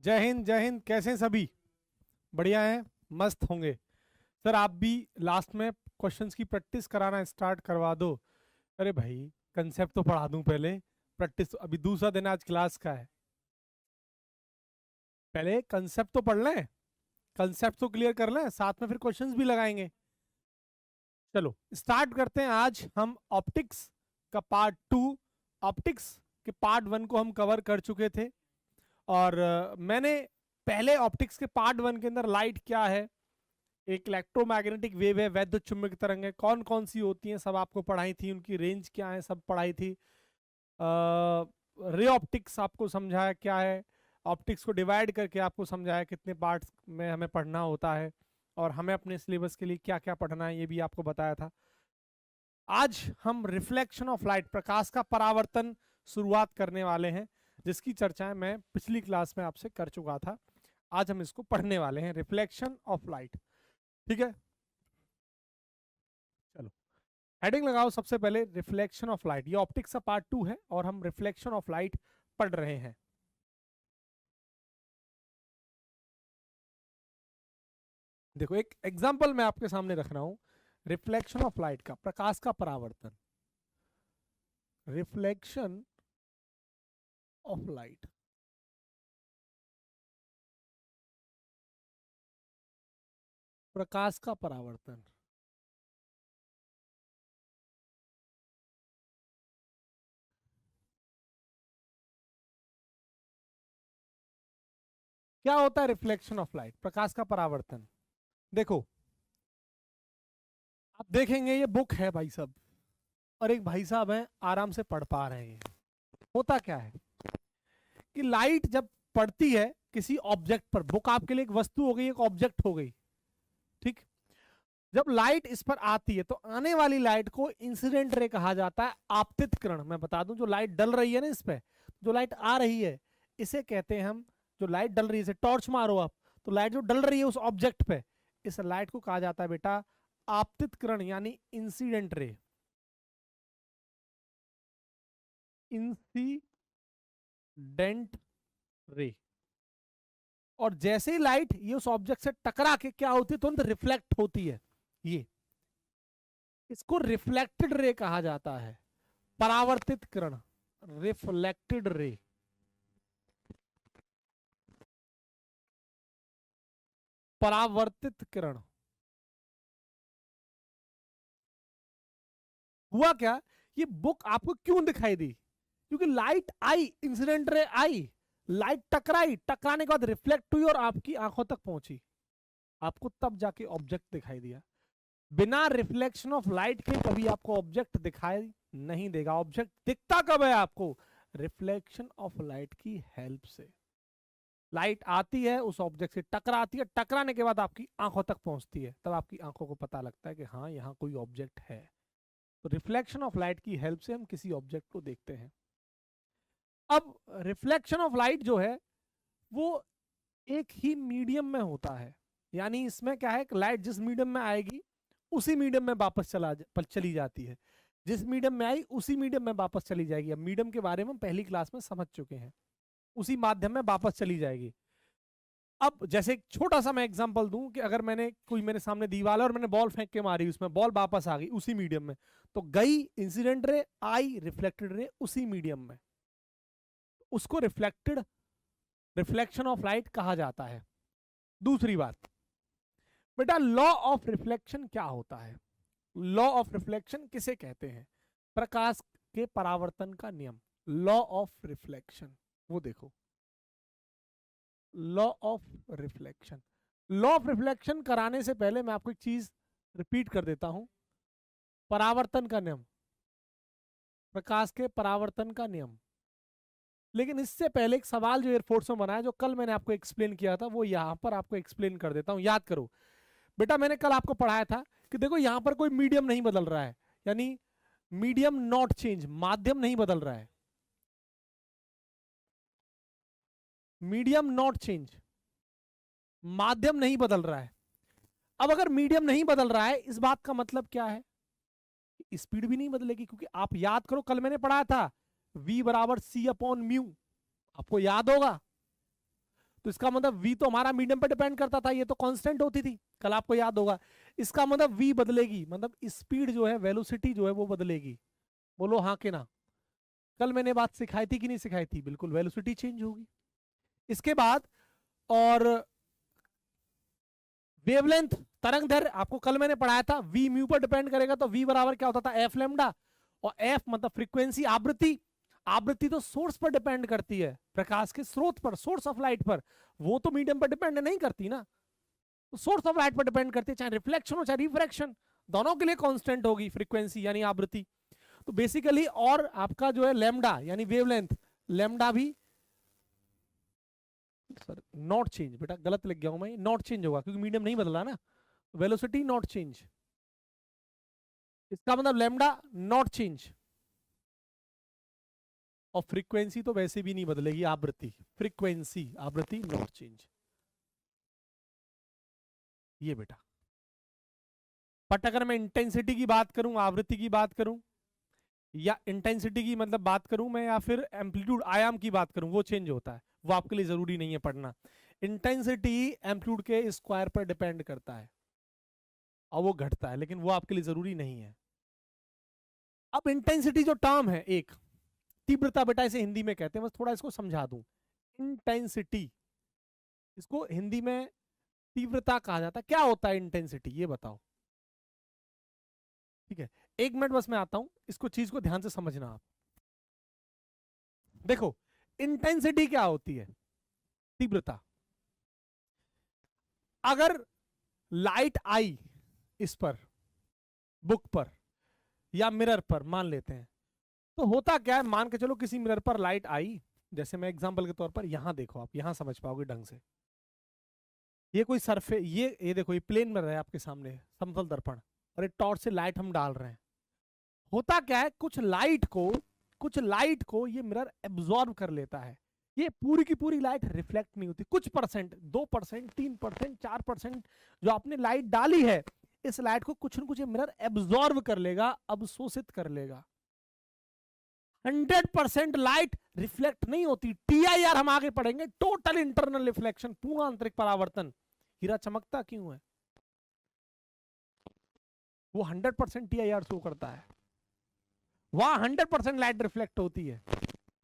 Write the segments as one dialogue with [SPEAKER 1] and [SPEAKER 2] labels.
[SPEAKER 1] जय हिंद जय हिंद। कैसे हैं सभी? बढ़िया हैं, मस्त होंगे। सर आप भी लास्ट में क्वेश्चंस की प्रैक्टिस कराना स्टार्ट करवा दो। अरे भाई, कंसेप्ट तो पढ़ा दूं पहले। प्रैक्टिस अभी दूसरा दिन आज क्लास का है, पहले कंसेप्ट तो पढ़ लें, कंसेप्ट तो क्लियर कर लें, साथ में फिर क्वेश्चंस भी लगाएंगे। चलो स्टार्ट करते हैं। आज हम ऑप्टिक्स का पार्ट 2, ऑप्टिक्स के पार्ट 1 को हम कवर कर चुके थे। और मैंने पहले ऑप्टिक्स के पार्ट 1 के अंदर लाइट क्या है, एक इलेक्ट्रोमैग्नेटिक वेव है, वैद्युत चुंबकीय तरंग है, कौन कौन सी होती हैं सब आपको पढ़ाई थी, उनकी रेंज क्या है सब पढ़ाई थी। रे ऑप्टिक्स आपको समझाया क्या है, ऑप्टिक्स को डिवाइड करके आपको समझाया कितने पार्ट्स में हमें पढ़ना होता है और हमें अपने सिलेबस के लिए क्या क्या पढ़ना है ये भी आपको बताया था। आज हम रिफ्लेक्शन ऑफ लाइट, प्रकाश का परावर्तन शुरुआत करने वाले हैं, जिसकी चर्चाएं मैं पिछली क्लास में आपसे कर चुका था। आज हम इसको पढ़ने वाले हैं, रिफ्लेक्शन ऑफ लाइट। ठीक है, चलो हेडिंग लगाओ। सबसे पहले रिफ्लेक्शन ऑफ लाइट, ये ऑप्टिक्स का पार्ट 2 है और हम रिफ्लेक्शन ऑफ लाइट पढ़ रहे हैं। देखो एक एग्जांपल मैं आपके सामने रख रहा हूं, रिफ्लेक्शन ऑफ लाइट का, प्रकाश का परावर्तन, रिफ्लेक्शन ऑफ लाइट। प्रकाश का परावर्तन, क्या होता है रिफ्लेक्शन ऑफ लाइट, प्रकाश का परावर्तन? देखो आप देखेंगे ये बुक है भाई साहब, और एक भाई साहब हैं आराम से पढ़ पा रहे हैं। होता क्या है कि लाइट जब पड़ती है किसी ऑब्जेक्ट पर, बुक आपके लिए एक वस्तु हो गई, एक ऑब्जेक्ट हो गई, ठीक। जब लाइट इस पर आती है तो आने वाली लाइट को इंसिडेंट रे कहा जाता है। आपतित किरण, मैं बता दूं, जो लाइट डल रही है ना, इस पे जो लाइट आ रही है इसे कहते हैं हम, जो लाइट डल रही है, टॉर्च मारो आप तो लाइट जो डल रही है उस ऑब्जेक्ट पे, इस लाइट को कहा जाता है बेटा आपतित किरण, यानी इंसिडेंट रे, इंसिडेंट रे। और जैसे ही लाइट ये उस ऑब्जेक्ट से टकरा के क्या होती है, तुरंत रिफ्लेक्ट होती है। ये इसको रिफ्लेक्टेड रे कहा जाता है, परावर्तित किरण, रिफ्लेक्टेड रे। परावर्तित किरण। हुआ क्या, ये बुक आपको क्यों दिखाई दी? क्योंकि लाइट आई, इंसिडेंट रे आई, लाइट टकराई, टकराने के बाद रिफ्लेक्ट हुई और आपकी आंखों तक पहुंची, आपको तब जाके ऑब्जेक्ट दिखाई दिया। बिना रिफ्लेक्शन ऑफ लाइट के कभी आपको ऑब्जेक्ट दिखाई नहीं देगा। ऑब्जेक्ट दिखता कब है आपको? रिफ्लेक्शन ऑफ लाइट की हेल्प से। लाइट आती है, उस ऑब्जेक्ट से टकराती है, टकराने के बाद आपकी आंखों तक पहुंचती है, तब आपकी आंखों को पता लगता है कि हाँ यहाँ कोई ऑब्जेक्ट है। तो रिफ्लेक्शन ऑफ लाइट की हेल्प से हम किसी ऑब्जेक्ट को देखते हैं। अब रिफ्लेक्शन ऑफ लाइट जो है वो एक ही मीडियम में होता है, यानी इसमें क्या है, लाइट जिस मीडियम में आएगी उसी मीडियम में वापस चली जाती है, जिस मीडियम में आई उसी मीडियम में वापस चली जाएगी। अब मीडियम के बारे में हम पहली क्लास में समझ चुके हैं, उसी माध्यम में वापस चली जाएगी। अब जैसे एक छोटा सा मैं एग्जांपल दूं कि अगर मैंने कोई मेरे सामने दीवार है और मैंने बॉल फेंक के मारी, उसमें बॉल वापस आ गई उसी मीडियम में, तो गई इंसिडेंट रे, आई रिफ्लेक्टेड रे उसी मीडियम में, उसको रिफ्लेक्टेड, रिफ्लेक्शन ऑफ लाइट कहा जाता है। दूसरी बात बेटा, लॉ ऑफ रिफ्लेक्शन क्या होता है? लॉ ऑफ रिफ्लेक्शन किसे कहते हैं? प्रकाश के परावर्तन का नियम, लॉ ऑफ रिफ्लेक्शन। वो देखो, law of reflection. Law of reflection कराने से पहले मैं आपको एक चीज रिपीट कर देता हूं, परावर्तन का नियम, प्रकाश के परावर्तन का नियम। लेकिन इससे पहले एक सवाल जो एयरफोर्स में बना है, जो कल मैंने आपको एक्सप्लेन किया था, वो यहां पर आपको एक्सप्लेन कर देता हूं, याद करो बेटा। मैंने कल आपको पढ़ाया था कि देखो यहां पर कोई मीडियम नहीं बदल रहा है, यानी मीडियम नॉट चेंज, माध्यम नहीं बदल रहा है, मीडियम नॉट चेंज, माध्यम नहीं बदल रहा है। अब अगर मीडियम नहीं बदल रहा है, इस बात का मतलब क्या है? स्पीड भी नहीं बदलेगी, क्योंकि आप याद करो कल मैंने पढ़ाया था v बराबर c अपॉन म्यू, आपको याद होगा। तो इसका मतलब v तो हमारा मीडियम पे डिपेंड करता था, ये तो कांस्टेंट होती थी, कल आपको याद होगा। इसका मतलब v बदलेगी, मतलब स्पीड जो है, वेलोसिटी जो है वो बदलेगी। बोलो हाँ कि ना। कल मैंने बात सिखाई थी कि नहीं सिखाई थी? बिल्कुल, वेलोसिटी चेंज होगी। इसके बाद और वेवलेंथ, तरंग दैर्घ्य, आपको कल मैंने पढ़ाया था v म्यू पर डिपेंड करेगा, तो v बराबर क्या होता था? F lambda. और एफ मतलब फ्रीक्वेंसी, आवृत्ति। आवृत्ति तो सोर्स पर डिपेंड करती है, प्रकाश के स्रोत पर, सोर्स ऑफ लाइट पर। वो तो मीडियम पर डिपेंड नहीं करती ना, तो सोर्स ऑफ लाइट पर डिपेंड करती है, चाहे रिफ्लेक्शन हो चाहे रिफ्रैक्शन, दोनों के लिए कांस्टेंट होगी फ्रीक्वेंसी यानी आवृत्ति। तो बेसिकली, और आपका जो है लैम्डा यानी वेवलेंथ, लैम्डा भी सर नॉट चेंज, बेटा गलत लिख गया हूं मैं, नॉट चेंज होगा क्योंकि मीडियम नहीं बदला ना, वेलोसिटी नॉट चेंज। इसका मतलब लैम्डा नॉट चेंज। और फ्रीक्वेंसी तो वैसे भी नहीं बदलेगी, आवृत्ति, फ्रीक्वेंसी आवृत्ति नॉट चेंज, ये बेटा। बट अगर मैं इंटेंसिटी की बात करूं, आवृत्ति की बात करूं, या इंटेंसिटी की मतलब बात करूं मैं, या फिर एम्पलीट्यूड आयाम की बात करूं, वो चेंज होता है, वो आपके लिए जरूरी नहीं है पढ़ना। इंटेंसिटी एम्पलीट्यूड के स्क्वायर पर डिपेंड करता है और वो घटता है, लेकिन वो आपके लिए जरूरी नहीं है। अब इंटेंसिटी जो टर्म है, एक तीव्रता, बेटा इसे हिंदी में कहते हैं, बस थोड़ा इसको समझा दूं। इंटेंसिटी, इसको हिंदी में तीव्रता कहा जाता है। क्या होता है इंटेंसिटी, ये बताओ। ठीक है, एक मिनट बस मैं आता हूं, इसको चीज को ध्यान से समझना आप। देखो, इंटेंसिटी क्या होती है? तीव्रता। अगर लाइट आई इस पर, बुक पर या मिरर पर मान लेते हैं, तो होता क्या है, मान के चलो किसी मिरर पर लाइट आई, जैसे मैं एग्जांपल के तौर पर यहां देखो, आप यहां समझ पाओगे ढंग से। ये कोई सरफेस, ये देखो, ये प्लेन मिरर है आपके सामने, समतल दर्पण, और एक टॉर्च से लाइट हम डाल रहे हैं। होता क्या है, कुछ लाइट को ये मिरर एब्जॉर्ब कर लेता है। ये पूरी की पूरी लाइट रिफ्लेक्ट नहीं होती, कुछ परसेंट, 2%, 3%, 4% जो आपने लाइट डाली है, इस लाइट को कुछ न कुछ ये मिरर एब्जॉर्ब कर लेगा, अवशोषित कर लेगा। 100% लाइट रिफ्लेक्ट नहीं होती। TIR हम आगे पढ़ेंगे, टोटल इंटरनल रिफ्लेक्शन, पूर्ण आंतरिक परावर्तन। हीरा चमकता क्यों है? वो 100% TIR शो करता है, वहां 100% लाइट रिफ्लेक्ट होती है,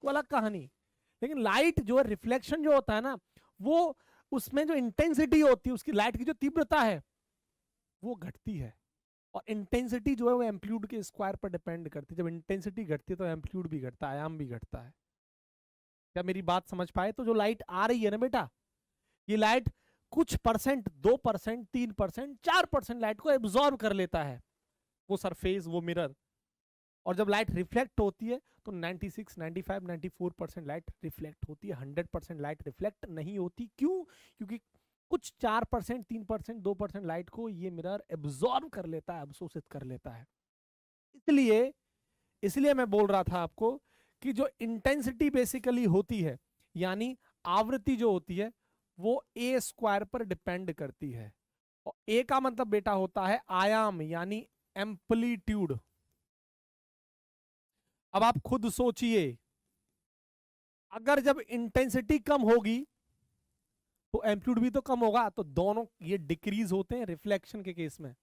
[SPEAKER 1] वो अलग कहानी। लेकिन लाइट जो है, रिफ्लेक्शन जो होता है ना, वो उसमें जो इंटेंसिटी होती है, उसकी लाइट की जो तीव्रता है वो घटती है। और इंटेंसिटी जो है वो एम्पलीट्यूड के स्क्वायर पर डिपेंड करती है। जब इंटेंसिटी घटती है तो एम्पलीट्यूड भी घटता है, आयाम भी घटता है। क्या मेरी बात समझ पाए? तो जो लाइट आ रही है ना बेटा, ये लाइट कुछ परसेंट, 2%, 3%, 4% लाइट को एब्जॉर्ब कर लेता है वो सरफेस, वो मिरर। और जब लाइट रिफ्लेक्ट होती है तो 96, 95, 94% लाइट रिफ्लेक्ट होती है, 100% लाइट रिफ्लेक्ट नहीं होती। क्यों? क्योंकि कुछ 4%, 3%, 2% लाइट को ये मिरर एब्जॉर्ब कर लेता है, अवशोषित कर लेता है। इसलिए इसलिए मैं बोल रहा था आपको कि जो इंटेंसिटी बेसिकली होती है, यानी आवृत्ति जो होती है, वो ए स्क्वायर पर डिपेंड करती है। और ए का मतलब बेटा होता है आयाम यानी एम्पलीट्यूड। अब आप खुद सोचिए, अगर जब इंटेंसिटी कम होगी तो एम्पलीट्यूड भी तो कम होगा, तो दोनों ये डिक्रीज होते हैं रिफ्लेक्शन के केस में।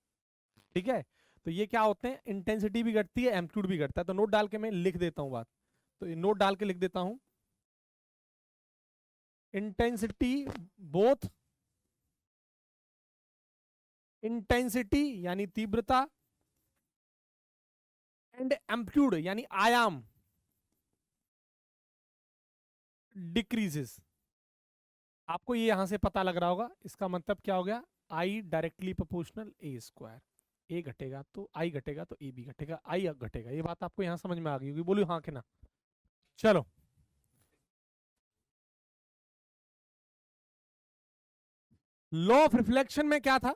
[SPEAKER 1] ठीक है, तो ये क्या होते हैं, इंटेंसिटी भी घटती है, एम्पलीट्यूड भी घटता है। तो नोट डाल के मैं लिख देता हूं बात, तो नोट डाल के लिख देता हूं, इंटेंसिटी बोथ, इंटेंसिटी यानी तीव्रता, एंड एम्पलीट्यूड यानी आयाम डिक्रीजेस। आपको ये यहां से पता लग रहा होगा, इसका मतलब क्या हो गया, I directly proportional a square. A घटेगा तो आई घटेगा, तो ए भी घटेगा, आई घटेगा। ये बात आपको यहां समझ में आ गई होगी, बोलिए हाँ कि ना। चलो, लॉ ऑफ रिफ्लेक्शन में क्या था?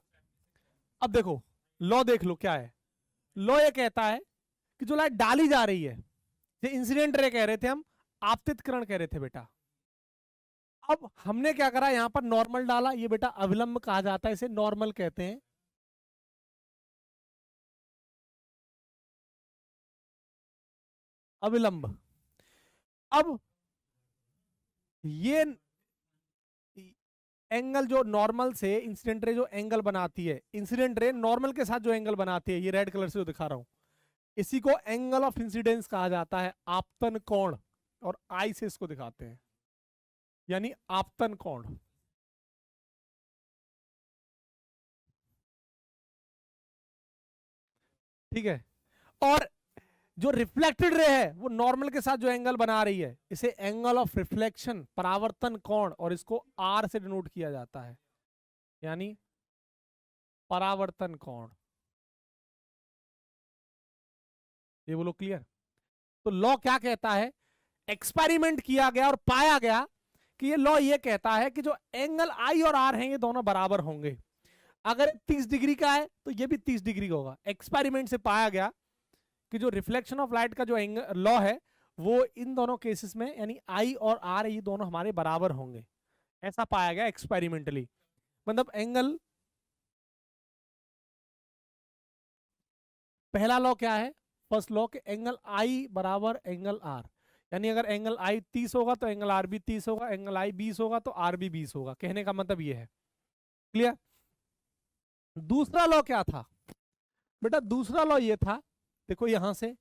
[SPEAKER 1] अब देखो, लॉ देख लो क्या है। लॉ ये कहता है कि जो लाइट डाली जा रही है, ये इंसिडेंट रे कह रहे थे हम, आपतित किरण कह रहे थे बेटा। अब हमने क्या करा, यहां पर नॉर्मल डाला, ये बेटा अविलंब कहा जाता है, इसे नॉर्मल कहते हैं। अविलंब। अब ये एंगल जो नॉर्मल से इंसिडेंट रे जो एंगल बनाती है, इंसिडेंट रे नॉर्मल के साथ जो एंगल बनाती है, ये रेड कलर से जो दिखा रहा हूं, इसी को एंगल ऑफ इंसिडेंस कहा जाता है, आपतन कोण। और आई से इसको दिखाते हैं, यानी आपतन कोण। ठीक है। और जो रिफ्लेक्टेड रे है वो नॉर्मल के साथ जो एंगल बना रही है, इसे एंगल ऑफ रिफ्लेक्शन, परावर्तन कोण, और इसको आर से डिनोट किया जाता है, यानी परावर्तन कोण। ये बोलो क्लियर। तो लॉ क्या कहता है, एक्सपेरिमेंट किया गया और पाया गया कि ये लॉ ये कहता है कि जो एंगल आई और आर हैं ये दोनों बराबर होंगे। अगर 30 डिग्री का है तो ये भी 30 डिग्री का होगा। एक्सपेरिमेंट से पाया गया कि जो रिफ्लेक्शन ऑफ लाइट का जो लॉ है वो इन दोनों केसेस में, यानी आई और आर, ये दोनों हमारे बराबर होंगे, ऐसा पाया गया एक्सपेरिमेंटली। मतलब एंगल, पहला लॉ क्या है, फर्स्ट लॉ के एंगल आई बराबर एंगल आर, यानी अगर एंगल आई 30 होगा तो एंगल आर भी 30 होगा, एंगल आई 20 होगा तो आर भी 20 होगा। कहने का मतलब ये है, क्लियर। दूसरा लॉ क्या था बेटा, दूसरा लॉ ये था, देखो यहां से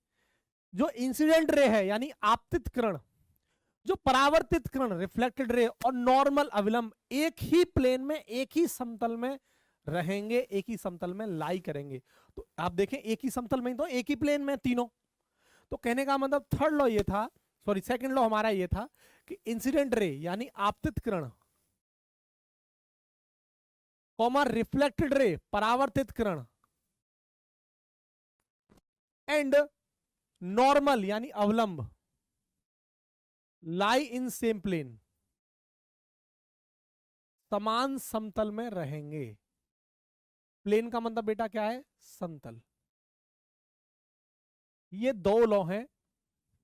[SPEAKER 1] जो इंसिडेंट रे है यानी आपतित किरण, जो परावर्तित किरण रिफ्लेक्टेड रे, और नॉर्मल अविलंब एक ही प्लेन में, एक ही समतल में रहेंगे, एक ही समतल में लाई करेंगे। तो आप देखें एक ही समतल में, तो एक ही प्लेन में तीनों। तो कहने का मतलब थर्ड लॉ ये था, सॉरी सेकंड लॉ हमारा ये था कि इंसिडेंट रे यानी आपतित किरण, कॉमा रिफ्लेक्टेड रे परावर्तित किरण, एंड नॉर्मल यानी अवलंब, लाई इन सेम प्लेन, समान समतल में रहेंगे। प्लेन का मतलब बेटा क्या है, समतल। ये दो लॉ हैं,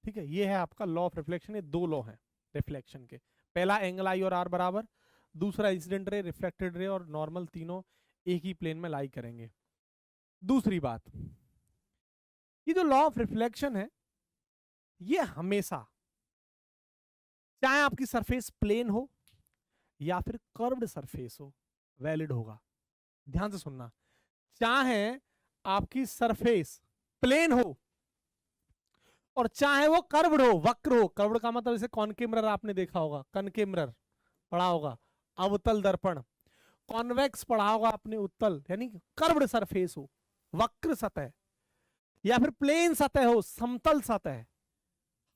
[SPEAKER 1] ठीक है, ये है आपका लॉ ऑफ रिफ्लेक्शन। ये दो लॉ हैं रिफ्लेक्शन के, पहला एंगल आई और आर बराबर, दूसरा इंसिडेंट रे, रिफ्लेक्टेड रे और नॉर्मल, तीनों एक ही प्लेन में लाई करेंगे। दूसरी बात, ये जो लॉ ऑफ रिफ्लेक्शन है ये हमेशा, चाहे आपकी सरफेस प्लेन हो या फिर कर्व्ड सरफेस हो, वैलिड होगा। ध्यान से सुनना, चाहे आपकी सरफेस प्लेन हो और चाहे वो कर्व्ड हो, वक्र हो। कर्व्ड का मतलब जैसे कॉनकेव मिरर आपने देखा होगा, कनकेव मिरर पढ़ा होगा, अवतल दर्पण। कॉन्वेक्स पढ़ा होगा आपने, उत्तल, यानी कर्व्ड सरफेस हो, वक्र सतह, या फिर प्लेन सतह हो, समतल सतह,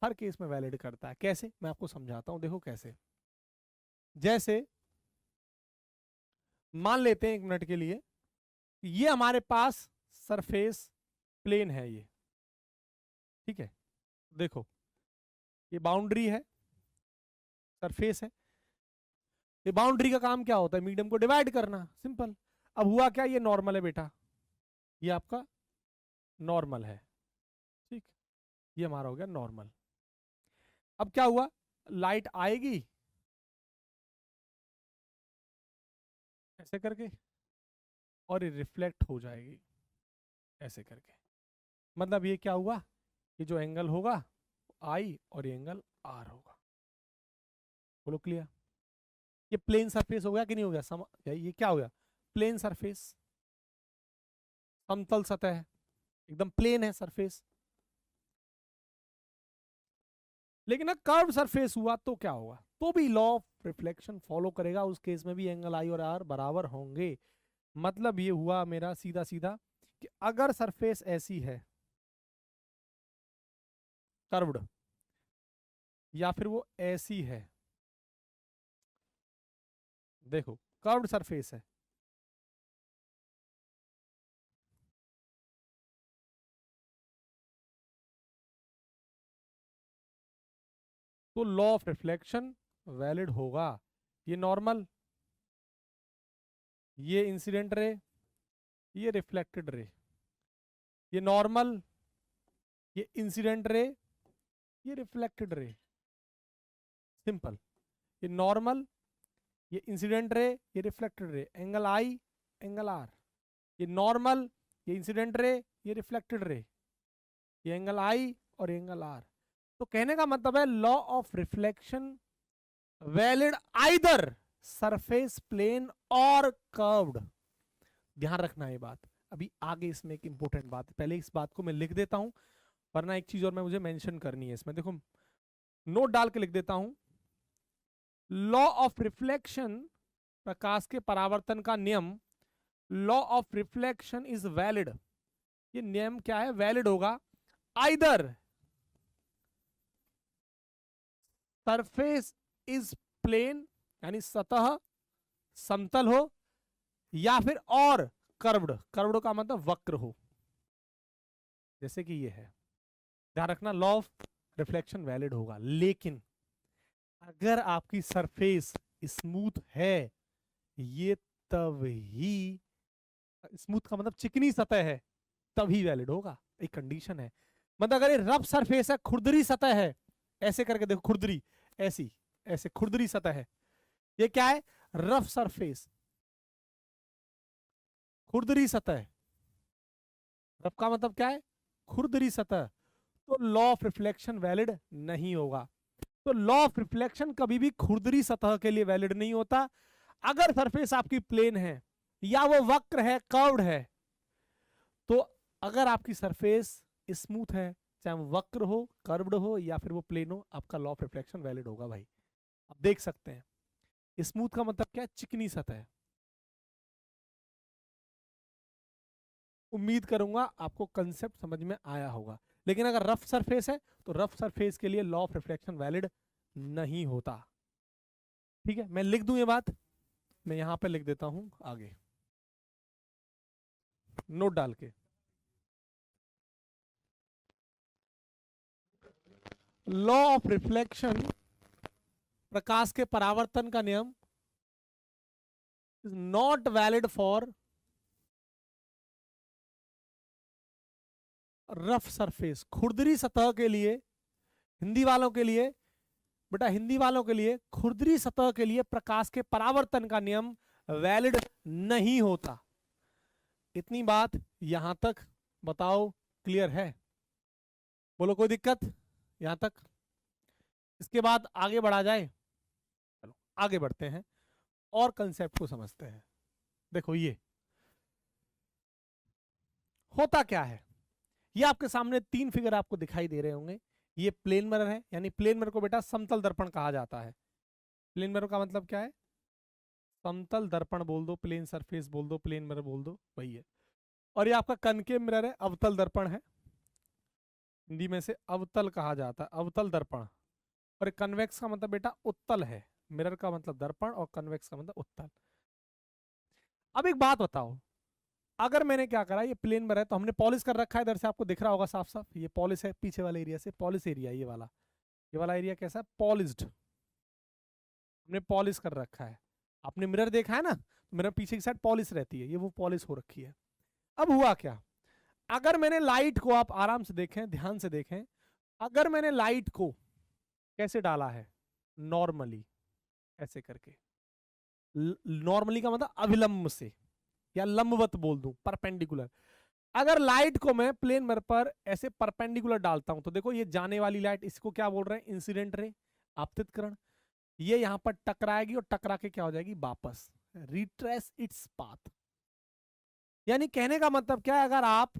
[SPEAKER 1] हर केस में वैलिड करता है। कैसे, मैं आपको समझाता हूं, देखो कैसे। जैसे मान लेते हैं एक मिनट के लिए, ये हमारे पास सरफेस प्लेन है, ये ठीक है। देखो ये बाउंड्री है, सरफेस है। ये बाउंड्री का काम क्या होता है, मीडियम को डिवाइड करना, सिंपल। अब हुआ क्या, ये नॉर्मल है बेटा, ये आपका नॉर्मल है, ठीक, ये हमारा हो गया नॉर्मल। अब क्या हुआ, लाइट आएगी ऐसे करके और ये रिफ्लेक्ट हो जाएगी ऐसे करके। मतलब ये क्या हुआ, ये जो एंगल होगा आई और ये एंगल आर होगा। बोलो क्लियर। ये प्लेन सरफेस हो गया कि नहीं हो गया, ये क्या हो गया, प्लेन सरफेस, समतल सतह है, एकदम प्लेन है सरफेस। लेकिन अगर कर्व सरफेस हुआ तो क्या होगा, तो भी लॉ ऑफ रिफ्लेक्शन फॉलो करेगा, उस केस में भी एंगल आई और आर बराबर होंगे। मतलब ये हुआ मेरा सीधा सीधा कि अगर सरफेस ऐसी है कर्व्ड, या फिर वो ऐसी है, देखो कर्व्ड सरफेस है, तो लॉ ऑफ रिफ्लेक्शन वैलिड होगा। ये नॉर्मल, ये इंसिडेंट रे, ये रिफ्लेक्टेड रे, ये नॉर्मल, ये इंसिडेंट रे, ये रिफ्लेक्टेड रे, सिंपल। ये नॉर्मल, ये इंसिडेंट रे, ये reflected ray, angle I angle R, ये नॉर्मल, ये इंसिडेंट रे, ये रिफ्लेक्टेड रे, ये एंगल आई और एंगल आर। तो कहने का मतलब है law of reflection valid either surface plane और कर्व्ड। ध्यान रखना ये बात। अभी आगे इसमें एक इंपॉर्टेंट बात है, पहले इस बात को मैं लिख देता हूं, वरना एक चीज और मैं मुझे मेंशन करनी है इसमें। देखो नोट डाल के लिख देता हूं, लॉ ऑफ रिफ्लेक्शन, प्रकाश के परावर्तन का नियम, law of reflection is valid. ये नियम क्या है? वैलिड होगा आइदर सरफेस इज प्लेन यानी सतह समतल हो, या फिर और कर्व्ड, कर्व्ड का मतलब वक्र हो, जैसे कि ये है। ध्यान रखना लॉ ऑफ रिफ्लेक्शन वैलिड होगा। लेकिन अगर आपकी सरफेस स्मूथ है, ये तब ही, स्मूथ का मतलब चिकनी सतह है, तभी वैलिड होगा। एक कंडीशन है। मतलब अगर ये रफ सरफेस है, खुरदरी सतह है, ऐसे करके देखो, खुरदरी ऐसी, ऐसे खुरदरी सतह है, ये क्या है? रफ सरफेस, खुरदरी सतह। रफ का मतलब क्या है? खुरदरी सतह। तो लॉ ऑफ रिफ्लेक्शन वैलिड नहीं होगा। तो लॉ ऑफ रिफ्लेक्शन कभी भी खुरदरी सतह के लिए वैलिड नहीं होता। अगर सरफेस आपकी प्लेन है या वो वक्र है, कर्व्ड है, तो अगर आपकी सरफेस स्मूथ है, चाहे वो वक्र हो, कर्व्ड हो या फिर वो प्लेन हो, आपका लॉ ऑफ रिफ्लेक्शन वैलिड होगा भाई। आप देख सकते हैं स्मूथ का मतलब क्या है? चिकनी सतह। उम्मीद करूंगा आपको कंसेप्ट समझ में आया होगा। लेकिन अगर रफ सरफेस है, तो रफ सरफेस के लिए लॉ ऑफ रिफ्लेक्शन वैलिड नहीं होता। ठीक है, मैं लिख दूं ये बात, मैं यहां पे लिख देता हूं आगे नोट डाल के, लॉ ऑफ रिफ्लेक्शन, प्रकाश के परावर्तन का नियम, is not valid for rough surface. खुरदरी सतह के लिए, हिंदी वालों के लिए, बेटा हिंदी वालों के लिए खुरदरी सतह के लिए प्रकाश के परावर्तन का नियम वैलिड नहीं होता। इतनी बात यहां तक बताओ क्लियर है? बोलो कोई दिक्कत यहां तक? इसके बाद आगे बढ़ा जाए? चलो आगे बढ़ते हैं और कंसेप्ट को समझते हैं। देखो ये होता क्या है, ये आपके सामने तीन फिगर आपको दिखाई दे रहे होंगे। ये प्लेन मिरर है, यानी प्लेन मिरर को बेटा समतल दर्पण कहा जाता है। प्लेन मिरर का मतलब क्या है? समतल दर्पण बोल दो, प्लेन सरफेस बोल दो, प्लेन मिरर बोल दो, वही है। और ये आपका कनकेव मिरर है, अवतल दर्पण है, हिंदी में से अवतल कहा जाता है, अवतल दर्पण। और कन्वेक्स का मतलब बेटा उत्तल है। मिरर का मतलब दर्पण और कन्वेक्स का मतलब उत्तल। अब एक बात बताओ, अगर मैंने क्या करा, ये प्लेन में है तो हमने पॉलिश कर रखा है, इधर से आपको दिख रहा होगा साफ साफ, ये पॉलिश है, पीछे वाले एरिया से पॉलिश एरिया, ये वाला एरिया कैसा है? पॉलिश्ड, हमने पॉलिश कर रखा है। आपने मिरर देखा है ना, मिरर पीछे की साइड पॉलिश रहती है, ये वो पॉलिश हो रखी है। अब हुआ क्या, अगर मैंने लाइट को, आप आराम से देखें, ध्यान से देखें, अगर मैंने लाइट को कैसे डाला है? नॉर्मली, ऐसे करके। नॉर्मली का मतलब अविलंब से, या लंबवत बोल दूं, परपेंडिकुलर। अगर लाइट को मैं प्लेन मिरर पर ऐसे परपेंडिकुलर डालता हूं, तो देखो ये जाने वाली लाइट, इसको क्या बोल रहे हैं? इंसिडेंट रे, आपतित किरण। ये यहां पर टकराएगी और टकरा के क्या हो जाएगी? वापस, रिट्रेस इट्स पाथ। यानी कहने का मतलब क्या है, अगर आप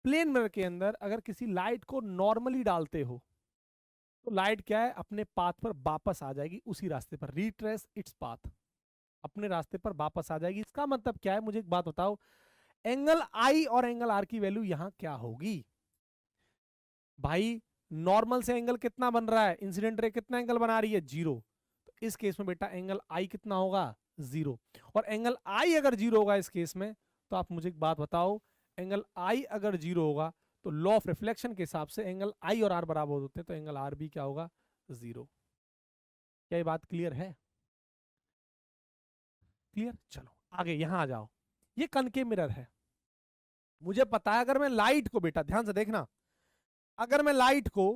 [SPEAKER 1] प्लेन मिरर के अंदर अगर किसी लाइट को नॉर्मली डालते हो, तो लाइट क्या है? अपने पाथ पर वापस आ जाएगी, उसी रास्ते पर, रिट्रेस इट्स पाथ, अपने रास्ते पर वापस आ जाएगी। इसका मतलब क्या है? मुझे एक बात बताओ, एंगल आई और एंगल आर की वैल्यू यहां क्या होगी? भाई नॉर्मल से एंगल कितना बन रहा है? इंसिडेंट रे कितना एंगल बना रही है? 0। तो इस केस में बेटा एंगल आई कितना होगा? 0। और एंगल आई अगर 0 होगा इस केस में, तो आप मुझे एक बात बताओ, एंगल आई अगर 0 होगा, तो लॉ ऑफ रिफ्लेक्शन के हिसाब से एंगल आई और आर बराबर होते हैं, तो एंगल आर भी क्या होगा? 0। क्या ये बात क्लियर है? क्लियर? चलो आगे यहां आ जाओ। ये कनकेव मिरर है, मुझे पता है, अगर मैं लाइट को, बेटा ध्यान से देखना, अगर मैं लाइट को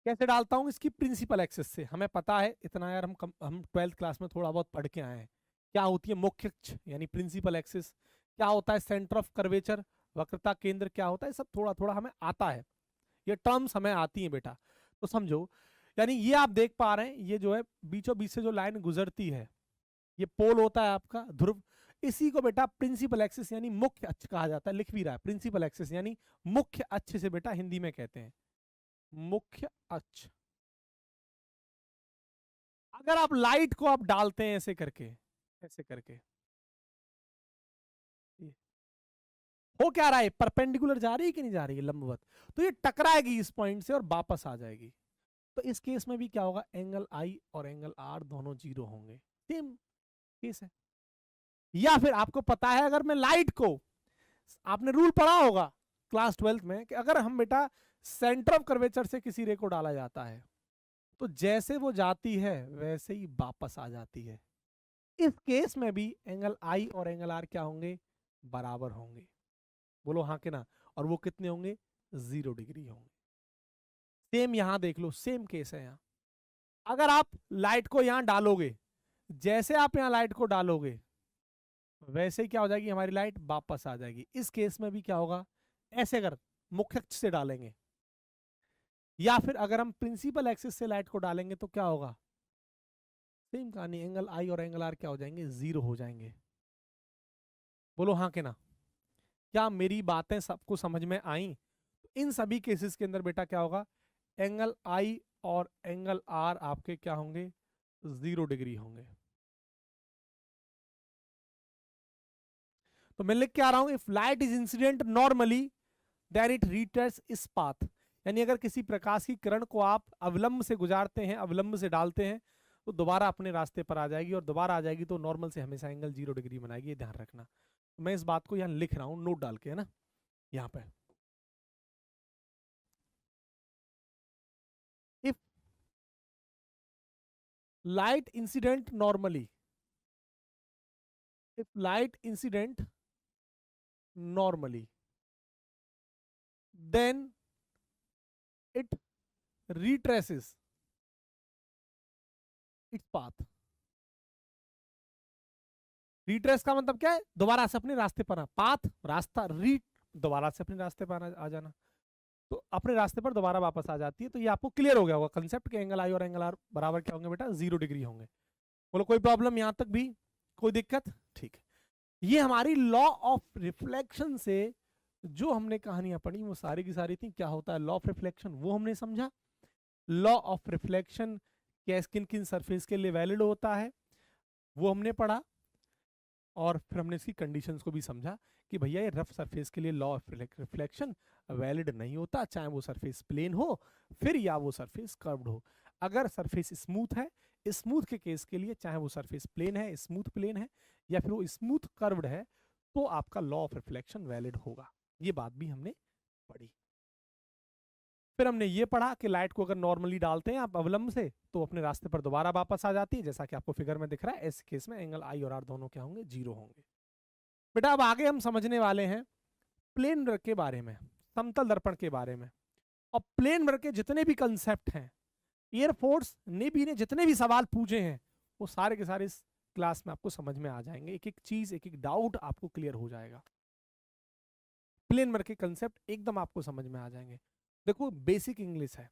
[SPEAKER 1] कैसे डालता हूं? इसकी प्रिंसिपल एक्सिस से। हमें पता है इतना यार, हम 12th क्लास में थोड़ा बहुत पढ़ के आए हैं, क्या होती है मुख्य अक्ष यानी प्रिंसिपल एक्सिस, क्या होता है सेंटर ऑफ कर्वेचर, वक्रता केंद्र क्या होता है, सब थोड़ा थोड़ा हमें आता है, ये टर्म्स हमें आती हैं बेटा। तो समझो, यानी ये आप देख पा रहे हैं, ये जो है बीचों बीच से जो लाइन गुजरती है, ये पोल होता है आपका ध्रुव। इसी को बेटा प्रिंसिपल एक्सिस यानी मुख्य अक्ष कहा जाता है। लिख भी रहा है प्रिंसिपल एक्सिस यानी मुख्य अक्ष से बेटा हिंदी में कहते हैं मुख्य अक्ष। अगर आप लाइट को आप डालते हैं ऐसे करके, ऐसे करके, हो क्या रहा है, परपेंडिकुलर जा रही है कि नहीं जा रही है, लंबवत, तो ये टकराएगी इस पॉइंट से और वापस आ जाएगी। तो इस केस में भी क्या होगा, एंगल आई और एंगल आर दोनों जीरो होंगे। सेम केस है। या फिर आपको पता है, अगर मैं लाइट को, आपने रूल पढ़ा होगा क्लास 12th में कि अगर हम बेटा सेंटर ऑफ कर्वेचर से किसी रे को डाला जाता है तो जैसे वो जाती है वैसे ही वापस आ जाती है। इस केस में भी एंगल आई और एंगल आर क्या होंगे, बराबर होंगे। बोलो हाँ कि ना। और वो कितने होंगे, 0 डिग्री होंगे। सेम यहां देख लो, सेम केस है यहां। अगर आप लाइट को यहां डालोगे, जैसे आप यहां लाइट को डालोगे वैसे ही क्या हो जाएगी, हमारी लाइट वापस आ जाएगी। इस केस में भी क्या होगा, ऐसे अगर मुख्य अक्ष से डालेंगे या फिर अगर हम प्रिंसिपल एक्सिस से लाइट को डालेंगे तो क्या होगा, सेम कहानी, एंगल आई और एंगल आर क्या हो जाएंगे, 0 हो जाएंगे। बोलो हाँ के ना। क्या मेरी बातें सबको समझ में आई? इन सभी केसेस के अंदर बेटा क्या होगा, एंगल आई और एंगल आर आपके क्या होंगे, 0 डिग्री होंगे। तो मैं लिख के आ रहा हूं, if light is incident normally then it returns its path. यानी अगर किसी प्रकाश की किरण को आप अवलंब से गुजारते हैं, अवलंब से डालते हैं, तो दोबारा अपने रास्ते पर आ जाएगी, और दोबारा आ जाएगी तो नॉर्मल से हमेशा एंगल 0 डिग्री बनाएगी। ये ध्यान रखना। तो मैं इस बात को यहाँ लिख रहा हूँ नोट डाल के, है ना, यहाँ पे। If light incident normally, if light incident normally, then it retraces its path। Retrace का मतलब क्या है, दोबारा से अपने रास्ते पर, पाथ रास्ता, दोबारा से अपने रास्ते पर आ जाना, तो अपने रास्ते पर दोबारा वापस आ जाती है। तो ये आपको क्लियर हो गया होगा कंसेप्ट के एंगल आई और एंगल आर बराबर क्या होंगे बेटा, 0 डिग्री होंगे। बोलो कोई प्रॉब्लम यहां तक भी, कोई दिक्कत? ठीक है। ये हमारी लॉ ऑफ रिफ्लेक्शन से जो हमने कहानियां पढ़ी वो सारी की सारी थी। क्या होता है लॉ ऑफ रिफ्लेक्शन, वो हमने समझा। लॉ ऑफ रिफ्लेक्शन किन किन सरफेस के लिए वैलिड होता है वो हमने पढ़ा, और फिर हमने इसकी कंडीशंस को भी समझा कि भैया ये रफ सरफेस के लिए लॉ ऑफ रिफ्लेक्शन वैलिड नहीं होता, चाहे वो सरफेस प्लेन हो फिर या वो सरफेस कर्व्ड हो। अगर सरफेस स्मूथ है, स्मूथ के केस के लिए चाहे वो सरफेस प्लेन है, स्मूथ प्लेन है, या फिर वो स्मूथ कर्व्ड है, तो आपका लॉ ऑफ रिफ्लेक्शन वैलिड होगा। ये बात भी हमने पढ़ी। फिर हमने ये पढ़ा कि लाइट को अगर नॉर्मली डालते हैं आप अवलंब से तो अपने रास्ते पर दोबारा वापस आ जाती है, जैसा कि आपको फिगर में दिख रहा है। इस केस में एंगल आई और आर दोनों क्या होंगे, 0 होंगे। बेटा अब आगे हम समझने वाले हैं प्लेन मिरर के बारे में, समतल दर्पण के बारे में। और प्लेन मिरर के जितने भी कंसेप्ट हैं, एयरफोर्स नेवी ने जितने भी सवाल पूछे हैं, वो सारे के सारे इस क्लास में आपको समझ में आ जाएंगे। एक एक चीज, एक एक डाउट आपको क्लियर हो जाएगा। प्लेन मिरर के कंसेप्ट एकदम आपको समझ में आ जाएंगे। देखो बेसिक इंग्लिश है,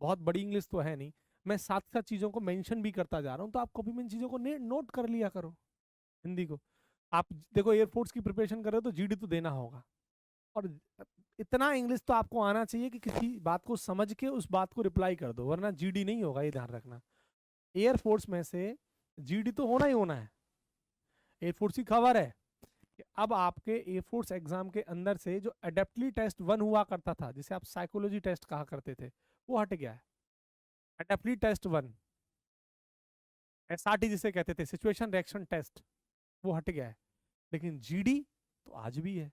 [SPEAKER 1] बहुत बड़ी इंग्लिश तो है नहीं। मैं साथ साथ चीजों को मेंशन भी करता जा रहा हूं, तो आप कॉपी में इन चीजों को नोट कर लिया करो। हिंदी को आप देखो, एयरफोर्स की प्रिपरेशन कर रहे हो तो जीडी तो देना होगा, और इतना इंग्लिश तो आपको आना चाहिए कि किसी बात को समझ के उस बात को रिप्लाई कर दो, वरना जीडी नहीं होगा, ये ध्यान रखना। एयरफोर्स में से जीडी तो होना ही होना है। एयरफोर्स की खबर है कि अब आपके एयरफोर्स एग्जाम के अंदर से जो एडेप्टली टेस्ट 1 हुआ करता था, जिसे आप साइकोलॉजी टेस्ट कहा करते थे, वो हट गया है। एडेप्टली टेस्ट 1, एसआरटी जिसे कहते थे, सिचुएशन रिएक्शन टेस्ट, वो हट गया है। लेकिन जीडी तो आज भी है,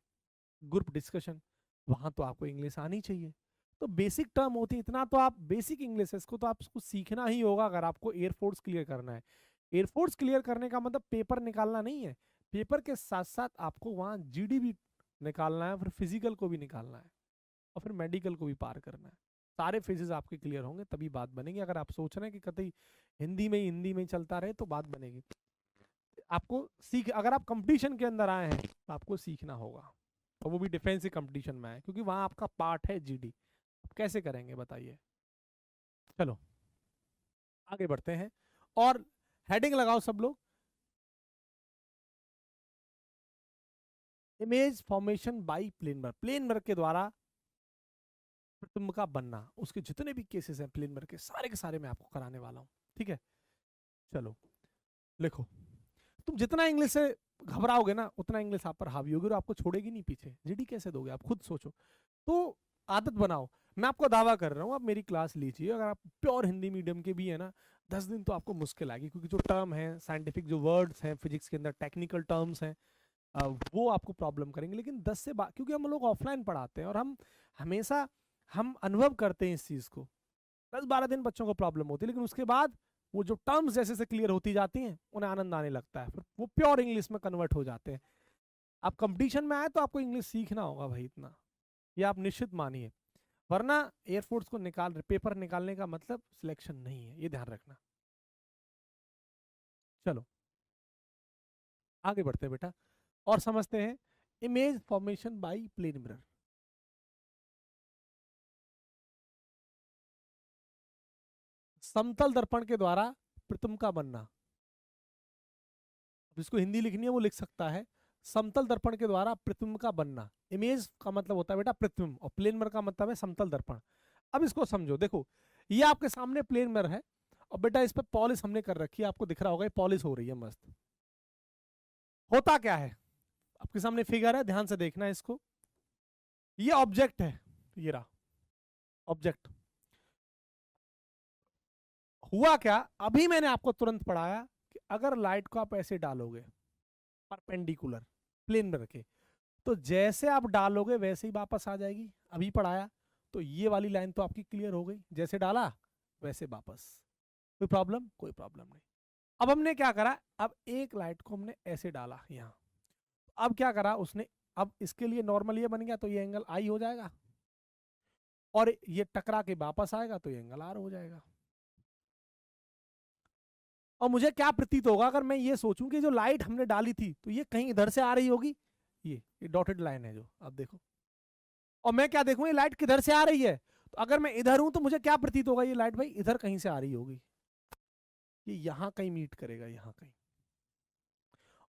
[SPEAKER 1] ग्रुप डिस्कशन, वहां तो आपको इंग्लिश आनी चाहिए। तो बेसिक टर्म होती है, इतना तो आप बेसिक इंग्लिश है, इसको तो आपको सीखना ही होगा अगर आपको एयरफोर्स क्लियर करना है। एयरफोर्स क्लियर करने का मतलब पेपर निकालना नहीं है, पेपर के साथ साथ आपको वहां जीडी भी निकालना है, फिर फिजिकल को भी निकालना है, और फिर मेडिकल को भी पार करना है। सारे फेजेस आपके क्लियर होंगे तभी बात बनेगी। अगर आप सोच रहे हैं कि कतई हिंदी में ही चलता रहे तो बात बनेगी। आपको अगर आप कंपटीशन के अंदर आए हैं तो आपको सीखना होगा, और वो भी डिफेंसिव कंपटीशन में है, क्योंकि वहां आपका पार्ट है जीडी। कैसे करेंगे बताइए। चलो आगे बढ़ते हैं और हेडिंग लगाओ सब लोग, image formation by plane mirror. Plane mirror के द्वारा प्रतिबिंब का बनना, उसके जितने भी केसेस हैं प्लेन मिरर के सारे मैं आपको कराने वाला हूं, ठीक है। चलो लिखो, तुम जितना इंग्लिश से घबराओगे ना उतना इंग्लिश आप पर हावी होगी और आपको छोड़ेगी नहीं पीछे। जीडी कैसे दोगे आप खुद सोचो। तो आदत बनाओ, मैं आपको दावा कर रहा हूँ, आप मेरी क्लास लीजिए, अगर आप प्योर हिंदी मीडियम के भी है ना 10 दिन तो आपको मुश्किल आएगी, क्योंकि जो टर्म है साइंटिफिक, जो वर्ड्स हैं फिजिक्स के अंदर टेक्निकल टर्म्स हैं, वो आपको प्रॉब्लम करेंगे। लेकिन 10 से क्योंकि हम लोग ऑफलाइन पढ़ाते हैं और हम हमेशा हम अनुभव करते हैं इस चीज को, 10-12 दिन बच्चों को प्रॉब्लम होती है, लेकिन उसके बाद वो जो टर्म्स जैसे से क्लियर होती जाती हैं उन्हें आनंद आने लगता है, फिर वो प्योर इंग्लिश में कन्वर्ट हो जाते हैं। आप कंपटीशन में आए तो आपको इंग्लिश सीखना होगा भाई इतना, ये आप निश्चित मानिए, वरना एयरफोर्स को पेपर निकालने का मतलब सिलेक्शन नहीं है, ये ध्यान रखना। चलो आगे बढ़ते हैं बेटा और समझते हैं image formation by plane mirror. समतल दर्पण के द्वारा प्रतिबिंब का बनना, जिसको हिंदी लिखनी है वो लिख सकता है, समतल दर्पण के द्वारा प्रतिबिंब का बनना। इमेज का मतलब होता है बेटा प्रतिबिंब और प्लेन मिरर का मतलब है समतल दर्पण। अब इसको समझो, देखो ये आपके सामने प्लेन मिरर है और बेटा इस पर पॉलिश हमने कर रखी है, आपको दिख रहा होगा ये पॉलिश हो रही है मस्त। होता क्या है, आपके सामने फिगर है, ध्यान से देखना है इसको, ये ऑब्जेक्ट है, ये रहा ऑब्जेक्ट। हुआ क्या, अभी मैंने आपको तुरंत पढ़ाया कि अगर लाइट को आप ऐसे डालोगे परपेंडिकुलर प्लेन में रखे, तो जैसे आप डालोगे वैसे ही वापस आ जाएगी, अभी पढ़ाया। तो ये वाली लाइन तो आपकी क्लियर हो गई, जैसे डाला वैसे वापस, कोई प्रॉब्लम, कोई प्रॉब्लम नहीं। अब हमने क्या करा, अब एक लाइट को हमने ऐसे डाला यहाँ, अब क्या करा उसने, अब इसके लिए नॉर्मल ये बन गया तो ये एंगल आई हो जाएगा, और ये टकरा के वापस आएगा तो ये एंगल आर हो जाएगा। और मुझे क्या प्रतीत होगा अगर मैं ये सोचूं कि जो लाइट हमने डाली थी तो ये कहीं इधर से आ रही होगी, ये डॉटेड लाइन है जो आप देखो, और मैं क्या देखूं ये लाइट किधर से आ रही है, तो अगर मैं इधर हूं तो मुझे क्या प्रतीत होगा, ये लाइट भाई इधर कहीं से आ रही होगी, ये यहां कहीं मीट करेगा, यहां कहीं,